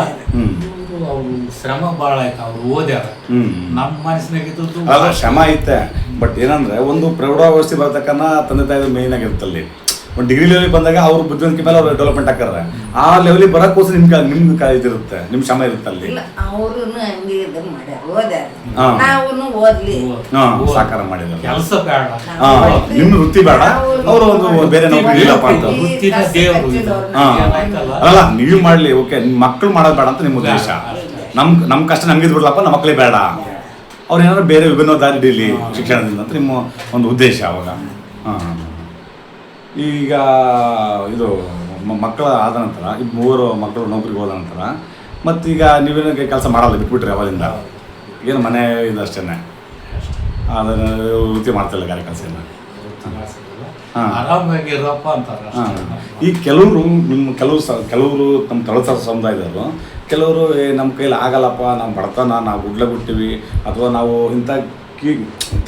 B: ಅವ್ರು ಶ್ರಮ ಭಾಳ ಆಯ್ತು, ಅವ್ರು ಓದ್ಯಾರ. ನಮ್ಮ ಮನಸ್ಸಿನಾಗಿದ್ದು
A: ಅಲ್ಲ ಶ್ರಮ ಐತೆ, ಬಟ್ ಏನಂದ್ರೆ ಒಂದು ಪ್ರೌಢಾವಸ್ಥೆ ಬರ್ತಕ್ಕನ್ನ ತಂದೆ ತಾಯಿ ಮೇನ್ ಆಗಿರುತ್ತಲ್ಲಿ. ಒಂದು ಡಿಗ್ರಿ ಲೆವೆಲ್ ಬಂದಾಗ ಅವ್ರ ಬುದ್ಧಿವಂತಿಕೆ ಮೇಲೆ ಅವ್ರು ಡೆವಲಪ್ಮೆಂಟ್ ಆಗ್ತಾರೆ. ಆ ಲೆವೆಲಿಗೆ ಬರೋಕ್ಕೋಸ್ಕರ ನಿಮ್ಗೆ ಇದಿರುತ್ತೆ, ನಿಮ್ಮ ಶ್ರಮ ಇರುತ್ತೆ ಅಲ್ಲಿ.
C: ಅವರು ಹಂಗೆ ಇದನ್ನ ಮಾಡ್ಯಾರ, ಓದ್ಯಾರ, ನಾವು ಓದ್ಲಿ
A: ಸಹಕಾರ ಮಾಡಿದ್ರು.
B: ಕೆಲಸ ಬೇಡ,
A: ನಿಮ್ಮ ವೃತ್ತಿ ಬೇಡ, ಅವರು ಒಂದು ಬೇರೆ ನೌಕರಿ ಇಲ್ಲಪ್ಪ ಅಂತ. ಅಲ್ಲ ನೀವು ಮಾಡ್ಲಿ, ಓಕೆ, ಮಕ್ಕಳು ಮಾಡೋದು ಬೇಡ ಅಂತ ನಿಮ್ಮ ಉದ್ದೇಶ. ನಮ್ಮ ಕಷ್ಟ ನಮ್ಗೆ ಬಿಡ್ಲಪ್ಪ, ನಮ್ಮ ಮಕ್ಕಳೇ ಬೇಡ, ಅವ್ರು ಏನಾದ್ರು ಬೇರೆ ವಿಭಿನ್ನ ದಾರಿ ಹಿಡೀಲಿ ಶಿಕ್ಷಣದಿಂದ ಅಂತ ನಿಮ್ಮ ಒಂದು ಉದ್ದೇಶ ಅವಾಗ. ಈಗ ಇದು ಮಕ್ಕಳ ಆದ ನಂತರ ಈ 3 ಮಕ್ಕಳು ನೌಕರಿಗೆ ಹೋದ ನಂತರ ಮತ್ತೀಗ ನೀವೇನು ಕೆಲಸ ಮಾಡಲ್ಲ, ಬಿಟ್ಬಿಟ್ರಿ ಅವಾಗಿಂದ? ಏನು ಮನೆ ಇದು ಅಷ್ಟೇ, ಅದನ್ನು ವೃತ್ತಿ ಮಾಡ್ತಿಲ್ಲ ಗಾರೆ ಕೆಲಸ?
B: ಆರಾಮಾಗಿರಪ್ಪ ಅಂತಾರೆ.
A: ಈ ಕೆಲವರು ಕೆಲವರು ನಮ್ಮ ತಳಸ ಸಮುದಾಯದವರು ಕೆಲವರು ನಮ್ಮ ಕೈಲಿ ಆಗಲ್ಲಪ್ಪ, ನಾವು ಬಡತನ, ನಾವು ಗುಡ್ಲೆ ಬಿಟ್ಟಿವಿ, ಅಥವಾ ನಾವು ಇಂಥ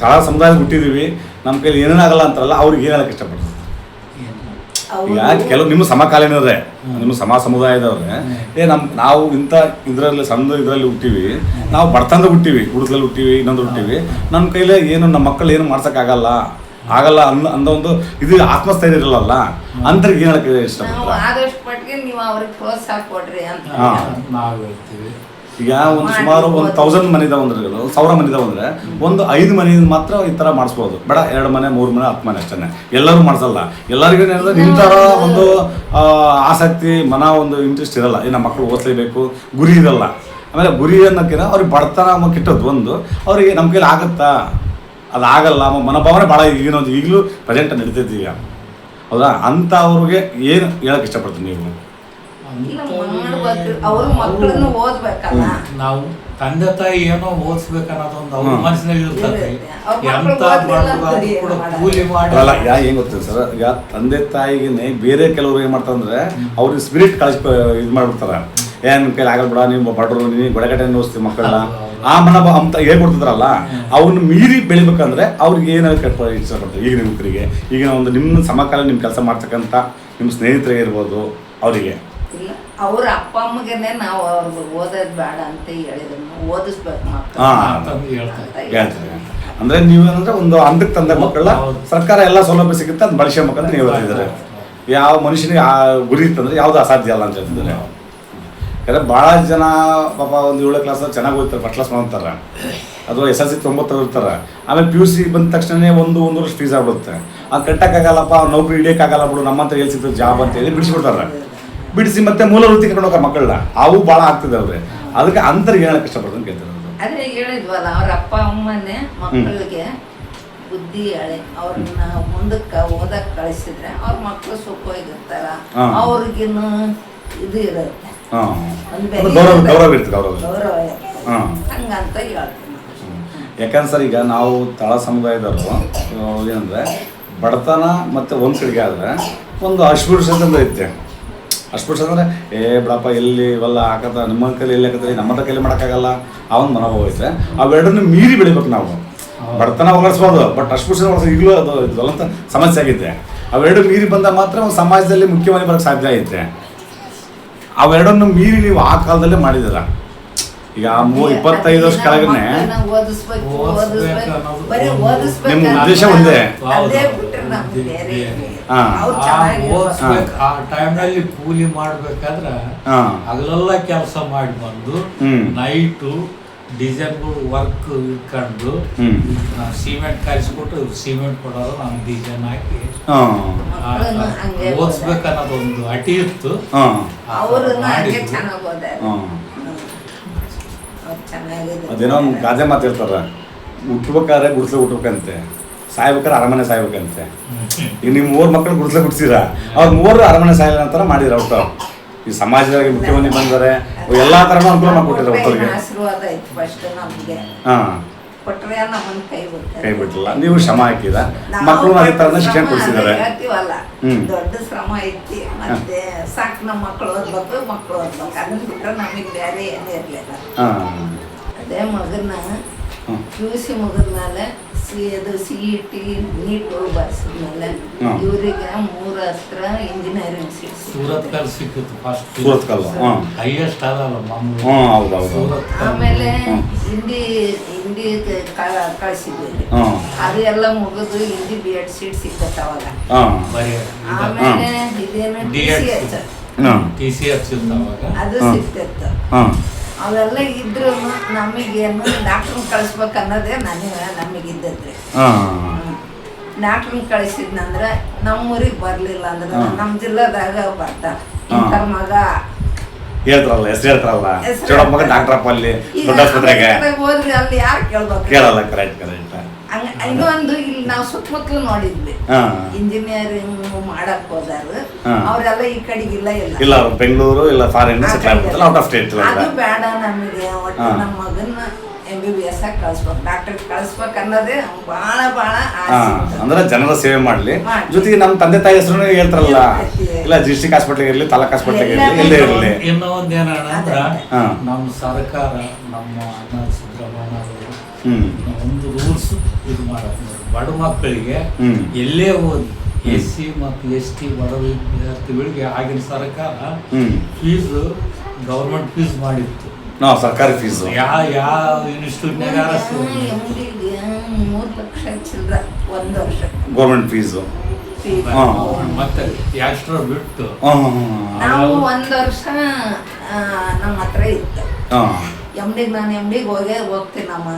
A: ತಳ ಸಮುದಾಯದ ಹುಟ್ಟಿದೀವಿ, ನಮ್ಮ ಕೈಲಿ ಏನೇನಾಗಲ್ಲ ಅಂತಾರಲ್ಲ, ಅವ್ರಿಗೆ ಏನಾಗಕ್ಕೆ ಇಷ್ಟಪಡ್ತಾರೆ? ಈಗ ಕೆಲವು ನಿಮ್ಮ ಸಮಕಾಲೀನರೇ, ನಿಮ್ಮ ಸಮುದಾಯದವ್ರೆ, ನಾವು ಇಂಥ ಇದರಲ್ಲಿ ಸಣ್ಣ ಇದರಲ್ಲಿ ಹುಟ್ಟಿವಿ, ನಾವು ಬಡತನದ ಹುಟ್ಟಿವಿ, ಹುಡುಗಲ್ಲಿ ಹುಟ್ಟಿವಿ, ಇನ್ನೊಂದು ಹುಟ್ಟಿವಿ, ನಮ್ಮ ಕೈಲೇ ಏನು ನಮ್ಮ ಮಕ್ಕಳು ಏನು ಮಾಡ್ಸೋಕ್ಕಾಗಲ್ಲ ಅಂದ ಒಂದು ಇದು ಆತ್ಮಸ್ಥೈರ್ಯ ಇರಲ್ಲ, ಅಂತರಿಗೆ ಏನು ಹೇಳಕ್ಕೆ ಇಷ್ಟಪಡ್ತಾರೆ?
C: ಆದಷ್ಟು ಮಟ್ಟಿಗೆ ನೀವು ಅವ್ರಿಗೆ ಪ್ರೋತ್ಸಾಹ ಕೊಡ್ರಿ ಅಂತ
B: ನಾವು ಹೇಳ್ತೀವಿ.
A: ಈಗ ಒಂದು ಸುಮಾರು 1000 ಮನೆ ಇದಾವೆ ಅಂದ್ರೆ, 1000 ಮನೆ ಇದಾವೆ ಅಂದ್ರೆ ಒಂದು 5 ಮನೆ ಮಾತ್ರ ಈ ಥರ ಮಾಡಿಸ್ಬೋದು, ಬೇಡ 2 ಮನೆ 3 ಮನೆ 10 ಮನೆ ಅಷ್ಟೇ. ಎಲ್ಲರೂ ಮಾಡಿಸಲ್ಲ. ಎಲ್ಲರಿಗೂ ಏನಿದೆ ನಿಮ್ಮ ಥರ ಒಂದು ಆಸಕ್ತಿ, ಒಂದು ಇಂಟ್ರೆಸ್ಟ್ ಇರಲ್ಲ, ನಮ್ಮ ಮಕ್ಕಳು ಓದಿಸಲೇಬೇಕು, ಗುರಿ ಇರಲ್ಲ. ಆಮೇಲೆ ಗುರಿ ಅನ್ನೋಕ್ಕಿಂತ ಅವ್ರಿಗೆ ಬಡತನ ಕೆಟ್ಟದ್ದು ಒಂದು, ಅವರಿಗೆ ನಮ್ಮ ಕೈಲಿ ಆಗುತ್ತಾ, ಅದಾಗಲ್ಲ ಮನೋಭಾವನೆ ಭಾಳ ಈಗಲೂ ಪ್ರೆಸೆಂಟ್ ನಡೀತೈತಿ ಈಗ, ಹೌದಾ? ಅಂತ ಅವ್ರಿಗೆ ಏನು ಹೇಳಕ್ಕೆ ಇಷ್ಟಪಡ್ತೀನಿ ನೀವು?
C: ಇಲ್ಲ ಮಾಡ್ಬೇಕು, ಅವ್ರ ಮಕ್ಕಳನ್ನು ಓದ್ಬೇಕಲ್ಲ.
B: ನಾವು ತಂದೆ ತಾಯಿ ಏನೋ ಓದಿಸ್ಬೇಕನ್ನೋದೊಂದು ಅವ್ರ ಮನಸ್ಸಿನಲ್ಲಿ ಇರ್ತದೆ.
C: ಅವ್ರ ಮಕ್ಳು
B: ಎಂತ
C: ಓದ್ಲಿಲ್ಲ
B: ಬಡವ
C: ಅಂದ್ರೆ
B: ಕೂಡ
C: ಏನ್
B: ಕೂಲಿ ಮಾಡಿ
A: ಅಲ್ಲ ಏನ್ ಗೊತ್ತಿಲ್ಲ ಸರ್, ಈಗ ತಂದೆ ತಾಯಿಗೆ ಬೇರೆ ಕೆಲವರು ಏನ್ ಮಾಡ್ತಾರೆ ಅಂದ್ರೆ ಅವ್ರಿಗೆ ಸ್ಪಿರಿಟ್ ಇದು ಮಾಡ್ಬಿಡ್ತಾರ. ಏನ್ ಕೈಲಿ ಆಗಲ್ ಬಿಡ, ನೀವು ಬಡವರು, ನೀವು ಗೊಡಗಟ್ಟೆ ಓದಿಸ್ತೀವಿ ಮಕ್ಕಳನ್ನ, ಆ ಮನೋಭಾವ ಅಂತ ಹೇಳ್ಕೊಡ್ತಿದ್ರಲ್ಲ, ಅವನ್ನ ಮೀರಿ ಬೆಳಿಬೇಕಂದ್ರೆ ಅವ್ರಿಗೆ ಏನಾದ್ರು ಕಟ್ಟ ಇಷ್ಟಪಡ್ತಾರೆ. ಈಗಿನ ಯುವಕರಿಗೆ, ಈಗ ಒಂದು ನಿಮ್ಮ ಸಮಕಾಲ ನಿಮ್ಮ ಕೆಲಸ ಮಾಡ್ತಕ್ಕಂಥ ನಿಮ್ಮ ಸ್ನೇಹಿತರಿಗೆ ಇರ್ಬೋದು, ಅವರಿಗೆ
C: ಇಲ್ಲ ಅವ್ರ ಅಪ್ಪ ಅಮ್ಮಗೆನೆ ನಾವು ಅವ್ರಿಗೆ ಓದೋದ್ ಬೇಡ ಅಂತ ಹೇಳಿದ್ರು, ಓದಿಸ್ಬೇಕು ಮಕ್ಕಳು
B: ಅಂತಂದು ಹೇಳ್ತಾರೆ.
A: ಹೇಳ್ತಾರೆ. ಅಂದ್ರೆ ನೀವೇನಂದ್ರೆ ಒಂದು ಹಂತಕ್ಕೆ ತಂದ ಮಕ್ಕಳನ್ನ ಸರ್ಕಾರ ಎಲ್ಲ ಸೌಲಭ್ಯ ಸಿಗುತ್ತೆ ಅದು ಬಳಸ್ಬೇಕಂತ ನೀವು ಹೇಳ್ತಿದ್ದಾರೆ. ಯಾವ ಮನುಷ್ಯನಿಗೆ ಆ ಗುರಿ ಇತ್ತಂದ್ರೆ ಯಾವ್ದು ಅಸಾಧ್ಯ ಅಲ್ಲ ಅಂತ ಹೇಳ್ತಿದ್ದಾರೆ. ಯಾಕಂದ್ರೆ ಭಾಳ ಜನ ಪಾಪ ಒಂದು 7ನೇ ಕ್ಲಾಸ್ ಚೆನ್ನಾಗಿ ಓದ್ತಾರೆ, ಫಸ್ಟ್ ಕ್ಲಾಸ್ ಮಾಡ್ತಾರೆ, ಅಥವಾ SSLC 90 ಇರ್ತಾರೆ. ಆಮೇಲೆ PUC ಬಂದ ತಕ್ಷಣ ಒಂದು ವರ್ಷ ಫೀಸ್ ಆಗ್ಬಿಡುತ್ತೆ. ಅದು ಕಟ್ಟಕ್ಕಾಗಲ್ಲಪ್ಪ, ನೌಕರಿ ಹಿಡಿಯೋಕ್ಕಾಗಲ್ಲ ಬಿಡು, ನಮ್ಮಂತ ಎಲ್ಲಿ ಸಿಗ್ತದೆ ಜಾಬ್ ಅಂತ ಹೇಳಿ ಬಿಡಿಸ್ಬಿಡ್ತಾರೆ. ಬಿಡಿಸಿ ಮತ್ತೆ ಮೂಲ ವೃತ್ತಿ ಕರ್ಕೊಂಡು ಹೋಗೋ ಮಕ್ಕಳನ್ನ ಅವು ಭಾಳ ಆಗ್ತದೆ ಅವ್ರೆ. ಅದಕ್ಕೆ ಅಂತರಿಗೆ ಹೇಳಕ್ ಇಷ್ಟಪಡ್ತೀನಿ ಕೇಳ್ತಾರೆ.
C: ಅದೇ ಹೇಳಿದ್ವಲ್ಲ, ಅವ್ರ ಅಪ್ಪ ಅಮ್ಮನೇ ಮಕ್ಕಳಿಗೆ ಬುದ್ಧಿ ಹೇಳಿ ಅವ್ರನ್ನ ಮುಂದಕ್ಕೆ ಓದಕ್ ಕಳಿಸಿದ್ರೆ ಅವ್ರ ಮಕ್ಕಳು ಸುಖವಾಗಿರ್ತಾರ. ಅವ್ರಿಗಿನ್ನು ಇದು ಇರುತ್ತೆ,
A: ಗೌರವ ಇರ್ತದೆ, ಗೌರವ
C: ಹಂಗಂತ ಹೇಳ್ತೀನಿ.
A: ಯಾಕಂದ್ರೆ ಸರ್, ಈಗ ನಾವು ತಳ ಸಮುದಾಯದವರು ಏನಂದ್ರೆ ಬಡತನ ಮತ್ತು ಒಂದು ಕಡೆಗೆ ಆದರೆ ಒಂದು ಅಸ್ಪೃಶ್ಯತೆ ಐತೆ. ಅಸ್ಪೃಶ್ಯ ಅಂದರೆ ಬಿಡಪ್ಪ ಎಲ್ಲಿ ಇವೆಲ್ಲ ಹಾಕತ್ತ, ನಿಮ್ಮ ಕೈಲಿ ಎಲ್ಲಿ ಹಾಕತ್ತಾರೆ, ನಮ್ಮದ ಕೈಲಿ ಮಾಡೋಕ್ಕಾಗಲ್ಲ, ಆ ಒಂದು ಮನೋಭಾವ ಐತೆ. ಅವೆರಡನ್ನು ಮೀರಿ ಬೆಳಿಬೇಕು ನಾವು. ಬಡತನ ಹೊಗಳಿಸ್ಬೋದು, ಬಟ್ ಅಸ್ಪೃಶ್ಯತೆ ಹೊಗಳಿಸೋ ಈಗಲೂ ಅದು ಜ್ವಲಂತ ಸಮಸ್ಯೆ ಆಗಿದೆ. ಅವೆರಡು ಮೀರಿ ಬಂದ ಮಾತ್ರ ಒಂದು ಸಮಾಜದಲ್ಲಿ ಮುಖ್ಯವಾಗಿ ಬರೋಕ್ಕೆ ಸಾಧ್ಯ ಐತೆ. ಅವೆರಡನ್ನು ಮೀರಿ ನೀವು ಆ ಕಾಲದಲ್ಲೇ ಮಾಡಿದಿರ. ಈಗ 25 ವರ್ಷ ಕೆಳಗನೆ ನಿಮ್ಮ ಉದ್ದೇಶ ಒಂದೇ.
B: ಆ ಟೈಮ್ನಲ್ಲಿ ಕೂಲಿ ಮಾಡ್ಬೇಕಾದ್ರೆ ಹಗಲೆಲ್ಲ ಕೆಲಸ ಮಾಡಿ ಬಂದು ನೈಟು ಡಿಸೈನ್ಗಳು ವರ್ಕ್ ಇಟ್ಕೊಂಡು ಸಿಮೆಂಟ್ ಕಾಯಿಸ್ಬಿಟ್ಟು ಸಿಮೆಂಟ್ ಕೊಡೋರು ನಾವು ಡಿಸೈನ್ ಹಾಕಿ ಓದಿಸ್ಬೇಕನ್ನೋದು ಒಂದು ಅಟಿ ಇತ್ತು.
A: ಅದೇನೋ ಒಂದು ಗಾದೆ ಮಾತು ಹೇಳ್ತಾರ, ಹುಟ್ಬೇಕಾದ್ರೆ ಗುಡ್ಸ್ಲೆ ಹುಟ್ಬೇಕಂತೆ, ಸಾಯ್ಬೇಕಾದ್ರೆ ಅರಮನೆ ಸಾಯ್ಬೇಕಂತೆ. ಈಗ ನೀವು 3 ಮಕ್ಕಳು ಗುಡ್ಸ್ಲೆ ಗುಡ್ಸಿರ, ಅವ್ರು 3 ಅರಮನೆ ಸಾಯಲ್ಲ ಅಂತಾರ ಮಾಡಿರ. ಅವ್ರು ಈ ಸಮಾಜದಲ್ಲಿ ಮುಖ್ಯಮಂತ್ರಿ ಬಂದರೆ ಎಲ್ಲಾ ತರನೂ ಅನುಕೂಲ ಮಾಡ್ಕೊಟ್ಟಿರ ಒಬ್ಬರಿಗೆ. ಕೈ ಬಿಟ್ಟಿಲ್ಲ, ನೀವು ಶ್ರಮ ಹಾಕಿದ ಮಕ್ಕಳು ಅದೇ ತರನ ಶಿಕ್ಷಣ ಕೊಡಿಸಿದ್ದಾರೆ.
C: ದೊಡ್ಡ ಶ್ರಮ ಐತಿ, ಮತ್ತೆ ಸಾಕು ನಮ್ಮ ಮಕ್ಕಳು ಓದ್ಬೇಕು, ಮಕ್ಕಳು ಓದ್ಬೇಕು, ಅದನ್ನ ಬಿಟ್ರೆ ನಮಗೆ ಬೇರೆ ಏನೂ ಇರ್ಲಿಲ್ಲ. ಅದೇ ಮಗನ PUC ಮುಗಿದ್ಮೇಲೆ CET ನೀಟ್ ಬರ್ಸಿದ್ಮೇಲೆ ಇವ್ರಿಗೆ 3 ಹತ್ರ ಇಂಜಿನಿಯರಿಂಗ್ ಸೀಟ್
B: ಸೂರತ್ಕಲ್ ಸಿಕ್ಕಿತ್ತು ಫಸ್ಟ್.
A: ಸೂರತ್ಕಲ್
B: ಹೈಯೆಸ್ಟ್ ಅದಲ್ಲ
C: ಆಮೇಲೆ ಹಿಂದಿ ಕಳಿಸಿದ್ವಿ, ಅದು ಎಲ್ಲ ಮುಗಿದು ಹಿಂದಿ B.Ed ಸೀಟ್ ಸಿಕ್ಕತ್ತ ಅವಾಗ. ಆಮೇಲೆ ಇದೇನು
B: TCH
C: ಅದು ಸಿಕ್ತಿತ್ತು. ಅವೆಲ್ಲ ಇದ್ರು ನಮಗೇನು ಡಾಕ್ಟ್ರನ್ನ ಕಳಿಸ್ಬೇಕು ಅನ್ನೋದೇ ನಮಗಿದ್ದದ್ರಿ. ಡಾಕ್ಟ್ರನ್ನ ಕಳಿಸಿದ್ನಂದ್ರೆ ನಮ್ಮೂರಿಗೆ ಬರ್ಲಿಲ್ಲ ಅಂದ್ರೆ ನಮ್ಮ ಜಿಲ್ಲಾದಾಗ ಬರ್ತಾರ, ಇಂಥ ಮಗ
A: ಹೇಳ್ತಾರಲ್ಲ, ಹೆಸರು ಹೇಳ್ತಾರಲ್ಲ, ಚೌಡಪ್ಪ ಡಾಕ್ಟ್ರಪ್ಪ ಅಲ್ಲಿ ದೊಡ್ಡ ಆಸ್ಪತ್ರೆಗೆ
C: ಹೋದ್ರಿ, ಅಲ್ಲಿ ಯಾರು ಕೇಳ್ಬೇಕು,
A: ಕೇಳಲ್ಲ. Correct correct.
C: ಇನ್ನೊಂದು ಇಲ್ಲಿ ನಾವು ಸುತ್ತಮುತ್ತಲು ನೋಡಿದ್ವಿ, ಇಂಜಿನಿಯರಿಂಗ್ ಮಾಡಕ್ ಹೋದಾರು ಅವ್ರೆಲ್ಲ ಈ ಕಡೆಗಿಲ್ಲ ಇಲ್ಲ
A: ಬೆಂಗಳೂರು ಇಲ್ಲ ಫಾರಿನ್ ಔಟ್ ಆಫ್ ಸ್ಟೇಟ್.
C: ಅದು ಬೇಡ ನಮಗೆ, ಒಟ್ಟು ನಮ್ಮ ಮಗನ್ನ MBBS ಕಳಿಸ್ಬೇಕು, ಡಾಕ್ಟರ್ ಕಳಿಸ್ಬೇಕು ಅನ್ನೋದೇ ಬಹಳ ಆಸೆ.
A: ಅಂದ್ರೆ ಜನರ ಸೇವೆ ಮಾಡ್ಲಿ, ಜೊತೆಗೆ ನಮ್ಮ ತಂದೆ ತಾಯಿ ಹೆಸರು ಹೇಳ್ತಾರಲ್ಲ, ಇಲ್ಲ ಡಿಸ್ಟ್ರಿಕ್ಟ್ ಹಾಸ್ಪಿಟಲ್ ಇರಲಿ, ತಾಲೂಕ್ ಹಾಸ್ಪಿಟಲ್ ಇರಲಿ, ಎಲ್ಲೇ ಇರಲಿ.
B: ಇನ್ನೂ ಒಂದ್ ಏನಂದ್ರ ನಮ್ಮ ಸರ್ಕಾರ, ನಮ್ಮ ಅಣ್ಣ ಸಿದ್ದರಾಮಯ್ಯ ಅವರು ಒಂದು ರೂಲ್ಸ್ ಇದು ಮಾಡಕ್, ಬಡ ಮಕ್ಕಳಿಗೆ ಎಲ್ಲೇ ಓದಿ SC ಮತ್ತು ST ಬಡ ವಿದ್ಯಾರ್ಥಿಗಳಿಗೆ ಆಗಿನ ಸರ್ಕಾರ ಫೀಸ್ ಗೌರ್ಮೆಂಟ್ ಫೀಸ್ ಮಾಡಿತ್ತು.
A: ಸರ್ಕಾರಿ ಫೀಸ್
B: ಯಾವ ಇನ್ಸ್ಟಿಟ್ಯೂಟ್ನಾಗ
C: 3 ಲಕ್ಷ ಚಿಲ್ಲರ ಒಂದು ವರ್ಷ
A: ಗೌರ್ಮೆಂಟ್ ಫೀಸ್.
B: ಮತ್ತೆ ಎಕ್ಸ್ಟ್ರಾ ಬಿಟ್ಟು
C: ನಾವು 1 ವರ್ಷ ನಮ್ಮ ಹತ್ರ ಇತ್ತು. ನಾನು MDಗೆ ಹೋಗ್ತೀನಮ್ಮ,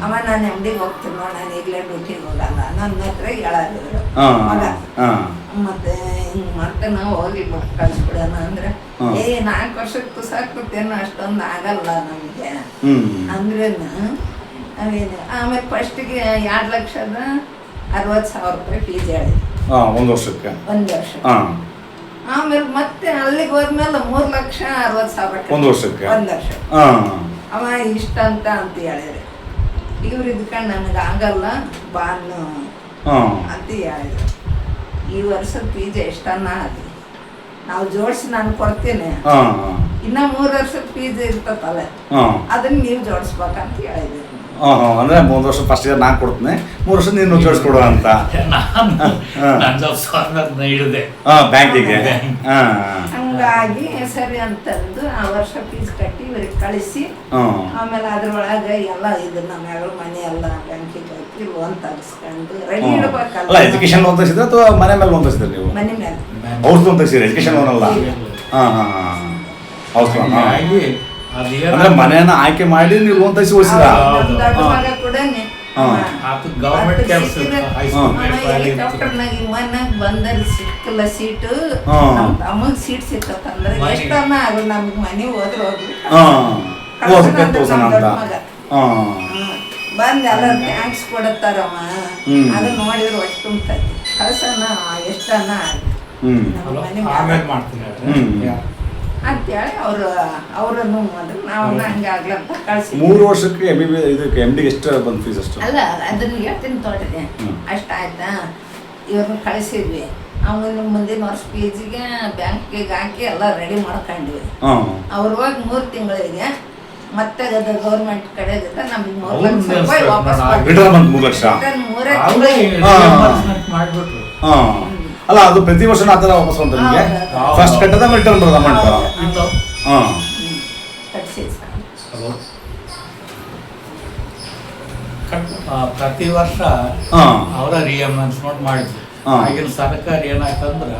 C: ಅಮ್ಮ ನಾನು MDಗೆ ಹೋಗ್ತೀನಿ, ನಾನು ಈಗಲೇ ಡ್ಯೂಟಿಗೆ ಹೋಗಲ್ಲ, ನನ್ನ ಹತ್ರ ಹೇಳೋದಿದ್ರು ಮಗ. ಮತ್ತೆ ಹಿಂಗ್ ಮಾಡ್ತೇನೆ, ಹೋಗಿ ಕಳ್ಸ್ಬಿಡೋಣ ಅಂದ್ರೆ 4 ವರ್ಷಕ್ಕೂ ಸಾಕುತ್ತೇನೋ, ಅಷ್ಟೊಂದು ಆಗಲ್ಲ ನಮಗೆ ಅಂದ್ರೇನು. ಆಮೇಲೆ ಫಸ್ಟಿಗೆ 2,60,60,000 ರೂಪಾಯಿ ಫೀಸ್ ಹೇಳಿ
A: 1 ವರ್ಷಕ್ಕೆ.
C: 1 ವರ್ಷ. ಆಮೇಲೆ ಮತ್ತೆ ಅಲ್ಲಿಗೆ ಹೋದ್ಮೇಲೆ 3,60,000
A: ಒಂದು ವರ್ಷಕ್ಕೆ?
C: ಒಂದು ವರ್ಷ. ಅವ ಇಷ್ಟ ಅಂತ ಹೇಳಿದ್ರೆ ಇವ್ರು ಇದ್ಕೊಂಡು ನನಗೆ ಆಗಲ್ಲ ಬಾನು ಅಂತ ಹೇಳಿದ್ರು. ಈ ವರ್ಷದ ಫೀಸ್ ಎಷ್ಟನ್ನ ಆಗಲಿ ನಾವು ಜೋಡಿಸಿ ನಾನು ಕೊಡ್ತೇನೆ, ಇನ್ನ 3 ವರ್ಷದ ಫೀಸ್ ಇರ್ತದಲ್ಲ ಅದನ್ನ ನೀವು ಜೋಡಿಸ್ಬೇಕಂತ ಹೇಳಿದ್ರು.
A: ಅಂದ್ರೆ 3 ವರ್ಷ ಫಸ್ಟ್ ಇಯರ್ ನಾನು ಕೊಡ್ತೀನಿ, 3 ವರ್ಷ ನೀನು ಜೋಡಿಸ್ಕೊಡು ಅಂತ ಬ್ಯಾಂಕಿಗೆ.
C: ಹಂಗಾಗಿ ಸರಿ ಅಂತಂದು ಆ ವರ್ಷ ಫೀಸ್ ಕಟ್ಟಿ ಇವ್ರಿಗೆ ಕಳಿಸಿ ಆಮೇಲೆ ಅದ್ರೊಳಗೆ ಎಲ್ಲ ಇದು ನಮ್ಮ ಮನೆ ಎಲ್ಲ ಬ್ಯಾಂಕಿಗೆ ಹಾಕಿ ಲೋನ್ ತೆಗಿಸ್ಕೊಂಡು ರೆಡಿ ಇಡ್ಬೇಕಲ್ಲ.
A: ಎಜುಕೇಶನ್ ಲೋನ್ ತೆಗಿಸಿದ್ರೆ ಅಥವಾ ಮನೆ ಮೇಲೆ ಲೋನ್ ತೆಗಿಸಿದ್ರೆ ನೀವು?
C: ಮನೆ ಮೇಲೆ
A: ಹೌಸ್ ಲೋನ್ ತೆಗಿಸಿದ್ರೆ, ಎಜುಕೇಶನ್ ಲೋನ್ ಅಲ್ಲ. ಹೌಸ್ ಲೋನ್ ಅಂದ್ರೆ ಮನೆಯನ್ನ ಆಯ್ಕೆ ಮಾಡಿ ನೀವು ಲೋನ್ ತೆಗಿಸಿ ಓದಿಸಿದ?
C: ದೊಡ್ಡ ಮಗ ಕೂಡ ಹೆಲಿಕಾಪ್ಟರ್ನಾಗ ವಿಮಾನಾಗ ಬಂದಲ್ಲಿ ಸಿಕ್ಕಲ್ಲ ಸೀಟು, ಅಮ್ಮಗ್ ಸೀಟ್ ಸಿಕ್ಕತ್ತಂದ್ರೆ ಎಷ್ಟನ್ನ ಆಗಲ್ಲ ನಮ್ಗೆ ಮನೆ ಹೋದ್ರೆ ಹೋಗ್ಲಿ ಬಂದ್ ಎಲ್ಲ ಥ್ಯಾಂಕ್ಸ್ ಕೊಡತ್ತಾರಮ್ಮ, ಅದನ್ನ ನೋಡಿದ್ರೆ ಒಟ್ಟು ತುಂಬತೈತಿ ಕಳ್ಸನ ಎಷ್ಟನ್ನ ಅಂತೇಳಿ ಅವ್ರನ್ನು ನಾವು ಹಂಗೆ ಆಗ್ಲಂತ ಕಳ್ಸಿ.
A: 3 ವರ್ಷಕ್ಕೆ ಇದಕ್ಕೆ MD ಎಷ್ಟು ಬಂದು ಫೀಸ್? ಅಷ್ಟು
C: ಅಲ್ಲ, ಅದನ್ನ ಹೇಳ್ತೀನಿ ತೋಟದೆ ಅಷ್ಟ ಆಯ್ತಾ. ಇವ್ರನ್ನ ಕಳಿಸಿದ್ವಿ, ಆಮೇಲೆ ಮುಂದಿನ ವರ್ಷ ಫೀಸಿಗೆ ಬ್ಯಾಂಕಿಗೆ ಹಾಕಿ ಎಲ್ಲ ರೆಡಿ ಮಾಡ್ಕೊಂಡ್ವಿ. ಅವ್ರು ಹೋಗಿ 3 ತಿಂಗಳಿಗೆ ಮತ್ತೆ ಅದು ಗೌರ್ಮೆಂಟ್ ಕಡೆ ನಮ್ಗೆ 3 ಲಕ್ಷ ರೂಪಾಯಿ ವಾಪಸ್
B: ಮಾಡ್ಬಿಟ್ರು.
A: ಅಲ್ಲ, ಅದು ಪ್ರತಿ ವರ್ಷ ಆ ಥರ ವಾಪಸ್ ಬಂತ ನಿಮಗೆ? ಫಸ್ಟ್ ಕಟ್ಟದ ರಿಟರ್ನ್ ಬರೋದು ಅಮೌಂಟ್?
B: ಪ್ರತಿ ವರ್ಷ ಅವರ ರಿಯಂಬರ್ಸ್ಮೆಂಟ್ ಮಾಡಿದ್ರು. ಆಗಿನ ಸರ್ಕಾರ ಏನಾಯ್ತಂದ್ರ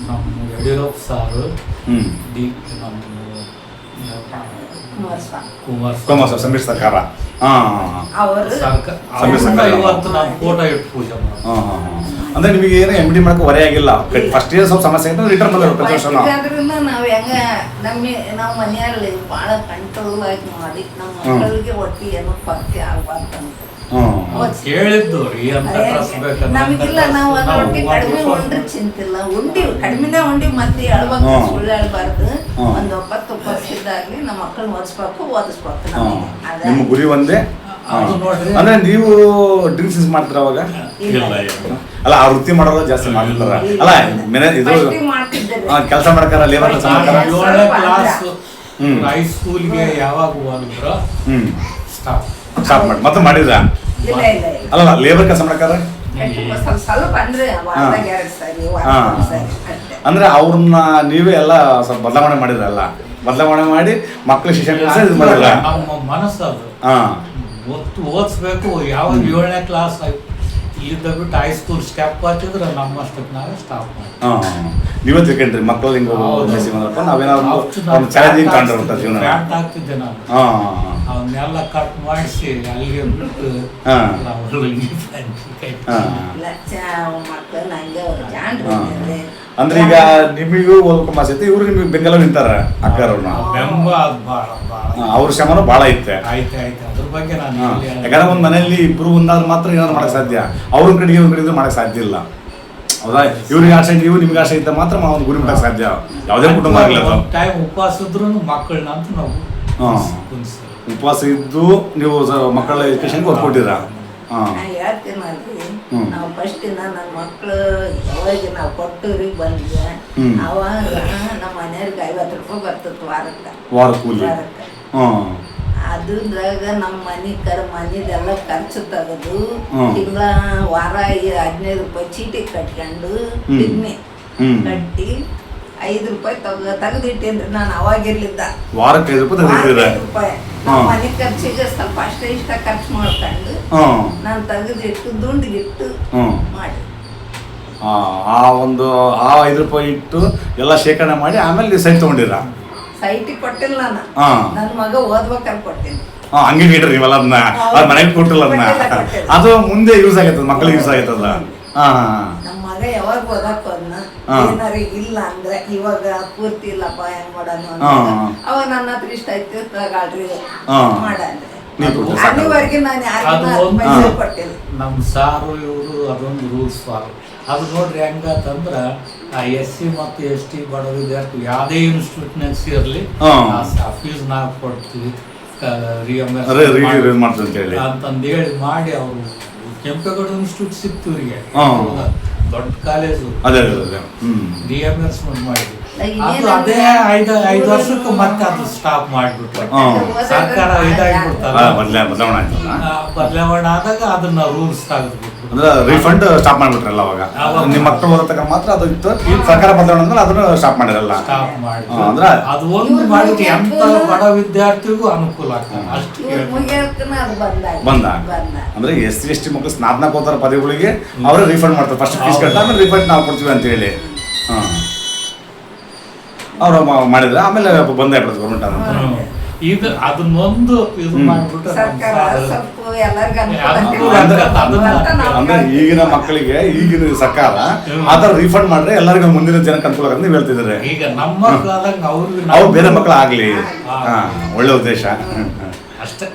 B: ನಮ್ಮ ಯಡಿಯೂರಪ್ಪ ಸಾರು
A: ಕುಮಾರಸ್ವಾಮಿ ಸಮ್ಮಿಶ್ರ ಸರ್ಕಾರ
B: ಇವತ್ತು ನಾವು ಫೋಟೋ ಇಟ್ಟು ಪೂಜೆ ಮಾಡೋದು.
A: ಅಂದ್ರೆ ನಿಮಗೆ ಏನು MD ಮಾಡಕ್ಕೆ ಹೊರೆ ಆಗಿಲ್ಲ? ಫಸ್ಟ್ ಇಯರ್ ಸ್ವಲ್ಪ ಸಮಸ್ಯೆ ಆಯ್ತು, ರಿಟರ್ನ್ ಬಂದ್ರೆ ಪ್ರತಿ ವರ್ಷ
C: ನಾವು ಹೆಂಗ ನಾವು ಮನೆಯಲ್ಲಿ ಬಹಳ ಕಂಟ್ರೋಲ್ ಆಗಿ ಮಾಡಿ ನಮ್ಮ ಮಕ್ಕಳಿಗೆ ಒಟ್ಟಿ ಏನೋ ಪತ್ತೆ ಆಗ್ಬಾರ್ದಂತ
B: ಹೇಳಿದ್ದು.
C: ನಮಗಿಲ್ಲ, ನಾವು ಅದ್ರ ಒಟ್ಟಿ ಕಡಿಮೆ ಉಂಡ್ರೆ ಚಿಂತಿಲ್ಲ, ಕಡಿಮೆನೇ ಉಂಡಿ ಮತ್ತೆ ಹೇಳ್ಬೇಕು, ಸುಳ್ಳು ಹೇಳ್ಬಾರ್ದು. ಒಂದ್ 9 ವರ್ಷದಾಗ್ಲಿ ನಮ್ಮ ಮಕ್ಕಳನ್ನ ಓದಿಸ್ಬೇಕು.
A: ನಿಮ್ಮ ಗುರಿ ಒಂದೇ. ಅಂದ್ರೆ ನೀವು ಡ್ರಿಂಕ್ಸ್ ಮಾಡ್ತೀರ ಅವಾಗ? ಅಲ್ಲ, ಆ ವೃತ್ತಿ ಮಾಡೋರು ಜಾಸ್ತಿ ಮಾಡ್ತಾರ ಅಲ್ಲ, ಇದು ಕೆಲಸ ಮಾಡ್ತಾರ, ಲೇಬರ್ ಕೆಲಸ ಮಾಡ್ತಾರ.
B: 7ನೇ ಕ್ಲಾಸ್ ಹೈಸ್ಕೂಲ್ಗೆ ಯಾವಾಗ ಹೋದ್ರ
A: ಸ್ಟಾಪ್ ಮಾಡಿ ಮತ್ತೆ ಮಾಡಿದ್ರ? ಅಲ್ಲ, ಲೇಬರ್ ಕೆಲಸ ಮಾಡ್ತಾರ ಅಂದ್ರೆ ಅವ್ರನ್ನ ನೀವೇ ಎಲ್ಲ ಸ್ವಲ್ಪ ಬದಲಾವಣೆ ಮಾಡಿದ್ರಲ್ಲ, ಬದಲಾವಣೆ ಮಾಡಿ ಮಕ್ಳ ಶಿಕ್ಷಣ ಇದು ಮಾಡಿಲ್ಲ.
B: ನಮ್ಮ ಮನಸ್ಸದು ಓದಿಸ್ಬೇಕು. ಯಾವಾಗ 7ನೇ ಕ್ಲಾಸ್ ಇಲ್ಲಿದ್ದ ಬಿಟ್ಟು ಹೈಸ್ಕೂಲ್ ಸ್ಟೆಪ್ ಹಚ್ಚಿದ್ರೆ ನಮ್ಮಷ್ಟಕ್ಕೆ ನಾವೇ ಸ್ಟಾಪ್ ಮಾಡಿ
A: ನೀವೇ ತಿಳ್ಕೊಂಡ್ರಿ ಮಕ್ಕಳು ಹಿಂಗ ನಾವೇನಾದ್ರು ಚಾಲೆಂಜಿಂಗ್ ಕಾಣ್ತಾರೆ ಜೀವನ
B: ಆಗ್ತಿದ್ದೆ ನಾನು. ಅವನ್ನೆಲ್ಲ ಕಟ್ ಮಾಡಿಸಿ ಅಲ್ಲಿಗೆ ಬಿಟ್ಟು
A: ಅಂದ್ರೆ ಈಗ ನಿಮಗೂ ಓದ್ಕೊಂಡ್ ಮಾಸೈತಿ, ಇವ್ರು ನಿಮ್ಗೆ ಬೆಂಗಲ ನಿಂತಾರ ಅಕ್ಕರವ್ರನ್ನ. ಅವ್ರ ಶ್ರಮನೂ ಭಾಳ ಐತೆ.
B: ಅದ್ರ ಬಗ್ಗೆ ನಾನು
A: ಯಾಕಂದ್ರೆ ಒಂದ್ ಮನೆಯಲ್ಲಿ ಇಬ್ರು ಒಂದಾದ್ರೆ ಮಾತ್ರ ಏನಾದ್ರು ಮಾಡಕ್ ಸಾಧ್ಯ. ಅವ್ರ ಕಡೆಗೆ ಇವ್ರ ಕಡೆ ಮಾಡಕ್ ಸಾಧ್ಯ ಇಲ್ಲ. ಹೌದಾ? ಇವ್ರಿಗೆ ಆಸೆ ನೀವು ನಿಮ್ಗೆ ಆಸೆ ಇದ್ದ ಮಾತ್ರ ಒಂದು ಗುರಿ ಮಾಡಕ್ ಸಾಧ್ಯ. ಯಾವುದೇ ಕುಟುಂಬ ಆಗಲಿ.
B: ಟೈಮ್ ಉಪವಾಸ ಇದ್ರು ಮಕ್ಕಳನ್ನ ಅಂತ ನಾವು
A: ಉಪವಾಸ ಇದ್ದು ನೀವು ಮಕ್ಕಳ ಎಜುಕೇಶನ್ಗೆ ಒಪ್ಕೊಟ್ಟಿರ?
C: ಹೇಳ್ತೀನಲ್ರಿ, ನಾವು ಫಸ್ಟ್ ನನ್ನ ಮಕ್ಕಳು ಯಾವಾಗ ನಾವು ಕೊಟ್ಟೂರಿಗೆ ಬಂದಿದ್ದೆ ಅವಾಗ ನಮ್ಮ ಮನೆಯವ್ರಿಗೆ 50 ರೂಪಾಯಿ ಬರ್ತಿತ್ತು
A: ವಾರ ಕೂಲಿ.
C: ಅದ್ರಾಗ ನಮ್ಮ ಮನಿದೆಲ್ಲ ಖರ್ಚು ತೆಗೆದು ತಿಂಗಳ ವಾರ 15 ರೂಪಾಯಿ ಚೀಟಿ ಕಟ್ಕೊಂಡು ಪಿಗ್ನಿ ಕಟ್ಟಿ 5 ರೂಪಾಯಿ ತೆಗೆದಿಟ್ಟೇನ್ರಿ ನಾನು ಅವಾಗಿರ್ಲಿದ್ದ.
A: ವಾರಕ್ಕೆ 5 ರೂಪಾಯಿ
C: ಮನೆ ಖರ್ಚಿಗೆ ಸ್ವಲ್ಪ ಅಷ್ಟೇ ಇಷ್ಟ ಖರ್ಚು ಮಾಡ್ಕೊಂಡು ನಾನು ತೆಗೆದಿಟ್ಟು ದುಂಡಿಗಿಟ್ಟು ಮಾಡಿ
A: ಆ 5 ರೂಪಾಯಿ ಇಟ್ಟು ಎಲ್ಲ ಶೇಖರಣೆ ಮಾಡಿ ಆಮೇಲೆ ಸೈಟ್ ತಗೊಂಡಿರ?
C: ಸೈಟಿಗೆ ಕೊಟ್ಟಿಲ್ಲ ನಾನು, ನನ್ನ ಮಗ ಓದ್ಬೇಕಾದ್ರೆ ಕೊಟ್ಟಿನಿ.
A: ಹಂಗೆ ಇಡ್ರಿ ನೀವಲ್ಲ ಅದನ್ನ, ಮನೆಗೆ ಕೊಟ್ಟಿಲ್ಲ ಅದನ್ನ. ಅದು ಮುಂದೆ ಯೂಸ್ ಆಗೈತದ, ಮಕ್ಕಳಿಗೆ ಯೂಸ್ ಆಗೈತದ.
C: ನಮ್ಮ ಮಗ ಯಾವಾಗ ಓದಕ್ ಹೋದ್ನ ಏನಾರು ಇಲ್ಲ ಅಂದ್ರೆ ಇವಾಗ ಪೂರ್ತಿ ಇಲ್ಲಪ್ಪ ಹೆಂಗ್ ಮಾಡೋಣ ಅವಾಗ ನನ್ನ ಹತ್ರ ಇಷ್ಟ ಐತಿ ತಗೊಳ್ರಿ ಮಾಡಂದ್ರೆ ಅಲ್ಲಿವರೆಗೆ ನಾನು ಯಾರಿಗೂ ಕೊಟ್ಟಿಲ್ಲ.
B: ನಮ್ಮ ಸಾರು ಇವರು ಅದೊಂದು ರೂಲ್ಸ್ ಫಾಲೋ. ಅದು ನೋಡ್ರಿ ಹೆಂಗಂತಂದ್ರ SC ಮತ್ತು ST ಬಡ ವಿದ್ಯಾರ್ಥಿ ಯಾವುದೇ ಇನ್ಸ್ಟಿಟ್ಯೂಟ್ನಾಗ ಸೇರ್ಲಿ ಫೀಸ್ ನಾವು ಕೊಡ್ತೀವಿ
A: ರೀ ಮಾಡ್ತೀವಿ ಅಂತ ಹೇಳಿ
B: ಅಂತಂದೇಳಿ ಮಾಡಿ ಅವರು ಕೆಂಪೇಗೌಡ ಇನ್ಸ್ಟಿಟ್ಯೂಟ್ ಸಿಕ್ತು ಇವರಿಗೆ ದೊಡ್ಡ ಕಾಲೇಜು
A: ಅದೇ
B: ರಿಎಂಬರ್ಸ್ಮೆಂಟ್ ಮಾಡಿದ್ವಿ ಅದು ಅದೇ ಐದು ವರ್ಷಕ್ಕೆ ಮತ್ತೆ ಅದು ಸ್ಟಾಪ್ ಮಾಡಿಬಿಟ್ರು ಸರ್ಕಾರ ಇದಾಗಿಬಿಡ್ತಲ್ಲ ಬದಲಾವಣೆ ಆದಾಗ ಅದನ್ನ ರೂಲ್ಸ್ ತೆಗೆದ್ಬಿಟ್ರು
A: ಅಂದ್ರೆ ರೀಫಂಡ್ ಸ್ಟಾಪ್ ಮಾಡ್ಬಿಟ್ರಲ್ಲ ಅವಾಗ ನಿಮ್ಮ ಮಕ್ಕಳು ಓದತಕ್ಕ ಮಾತ್ರ ಅದು ಇತ್ತು ಸರ್ಕಾರ ಬದಲಾವಣೆ ಅಂದ್ರೆ ಅದನ್ನ ಸ್ಟಾಪ್ ಮಾಡಿರಲ್ಲ
B: ಸ್ಟಾಪ್ ಮಾಡಿ
A: ಅಂದ್ರೆ
B: ಅದು ಒಂದು ಮಾಡಿದ್ರೆ ಎಂತ ಬಡ ವಿದ್ಯಾರ್ಥಿಗೂ ಅನುಕೂಲ ಆಗ್ತದೆ ಅಷ್ಟು
A: ಬಂದ ಅಂದ್ರೆ SC/ST ಮಕ್ಕಳು ಸ್ನಾತಕ ಓದ್ತಾರ ಪದವಿಗಳಿಗೆ ಅವರೇ ರೀಫಂಡ್ ಮಾಡ್ತಾರೆ ಫಸ್ಟ್ ಫೀಸ್ ಕಟ್ಟ ಆಮೇಲೆ ರೀಫಂಡ್ ನಾವು ಕೊಡ್ತೀವಿ ಅಂತ ಹೇಳಿ ಅವ್ರು ಮಾಡಿದ್ರೆ ಆಮೇಲೆ ಬಂದೇ ಬಿಡುತ್ತೆ ಗೌರ್ಮೆಂಟ್ ಅಂತ
B: ಇದು ಅದನ್ನೊಂದು ಇದು ಮಾಡ್ಬಿಟ್ಟು
A: ಅಂದ್ರೆ ಈಗಿನ ಮಕ್ಕಳಿಗೆ ಈಗಿನ ಸರ್ಕಾರ ಆತರ ರೀಫಂಡ್ ಮಾಡ್ರೆ ಎಲ್ಲರಿಗೂ ಮುಂದಿನ ಜನಕ್ಕೆ ಅನುಕೂಲ ಅಂತ ನೀವು ಹೇಳ್ತಿದ್ದಾರೆ.
B: ಈಗ ನಮ್ಮ ಕಾಲದಾಗ
A: ಅವ್ರು ಬೇರೆ ಮಕ್ಕಳು ಆಗ್ಲಿ ಒಳ್ಳೆ ಉದ್ದೇಶ
B: ಅಷ್ಟೇ.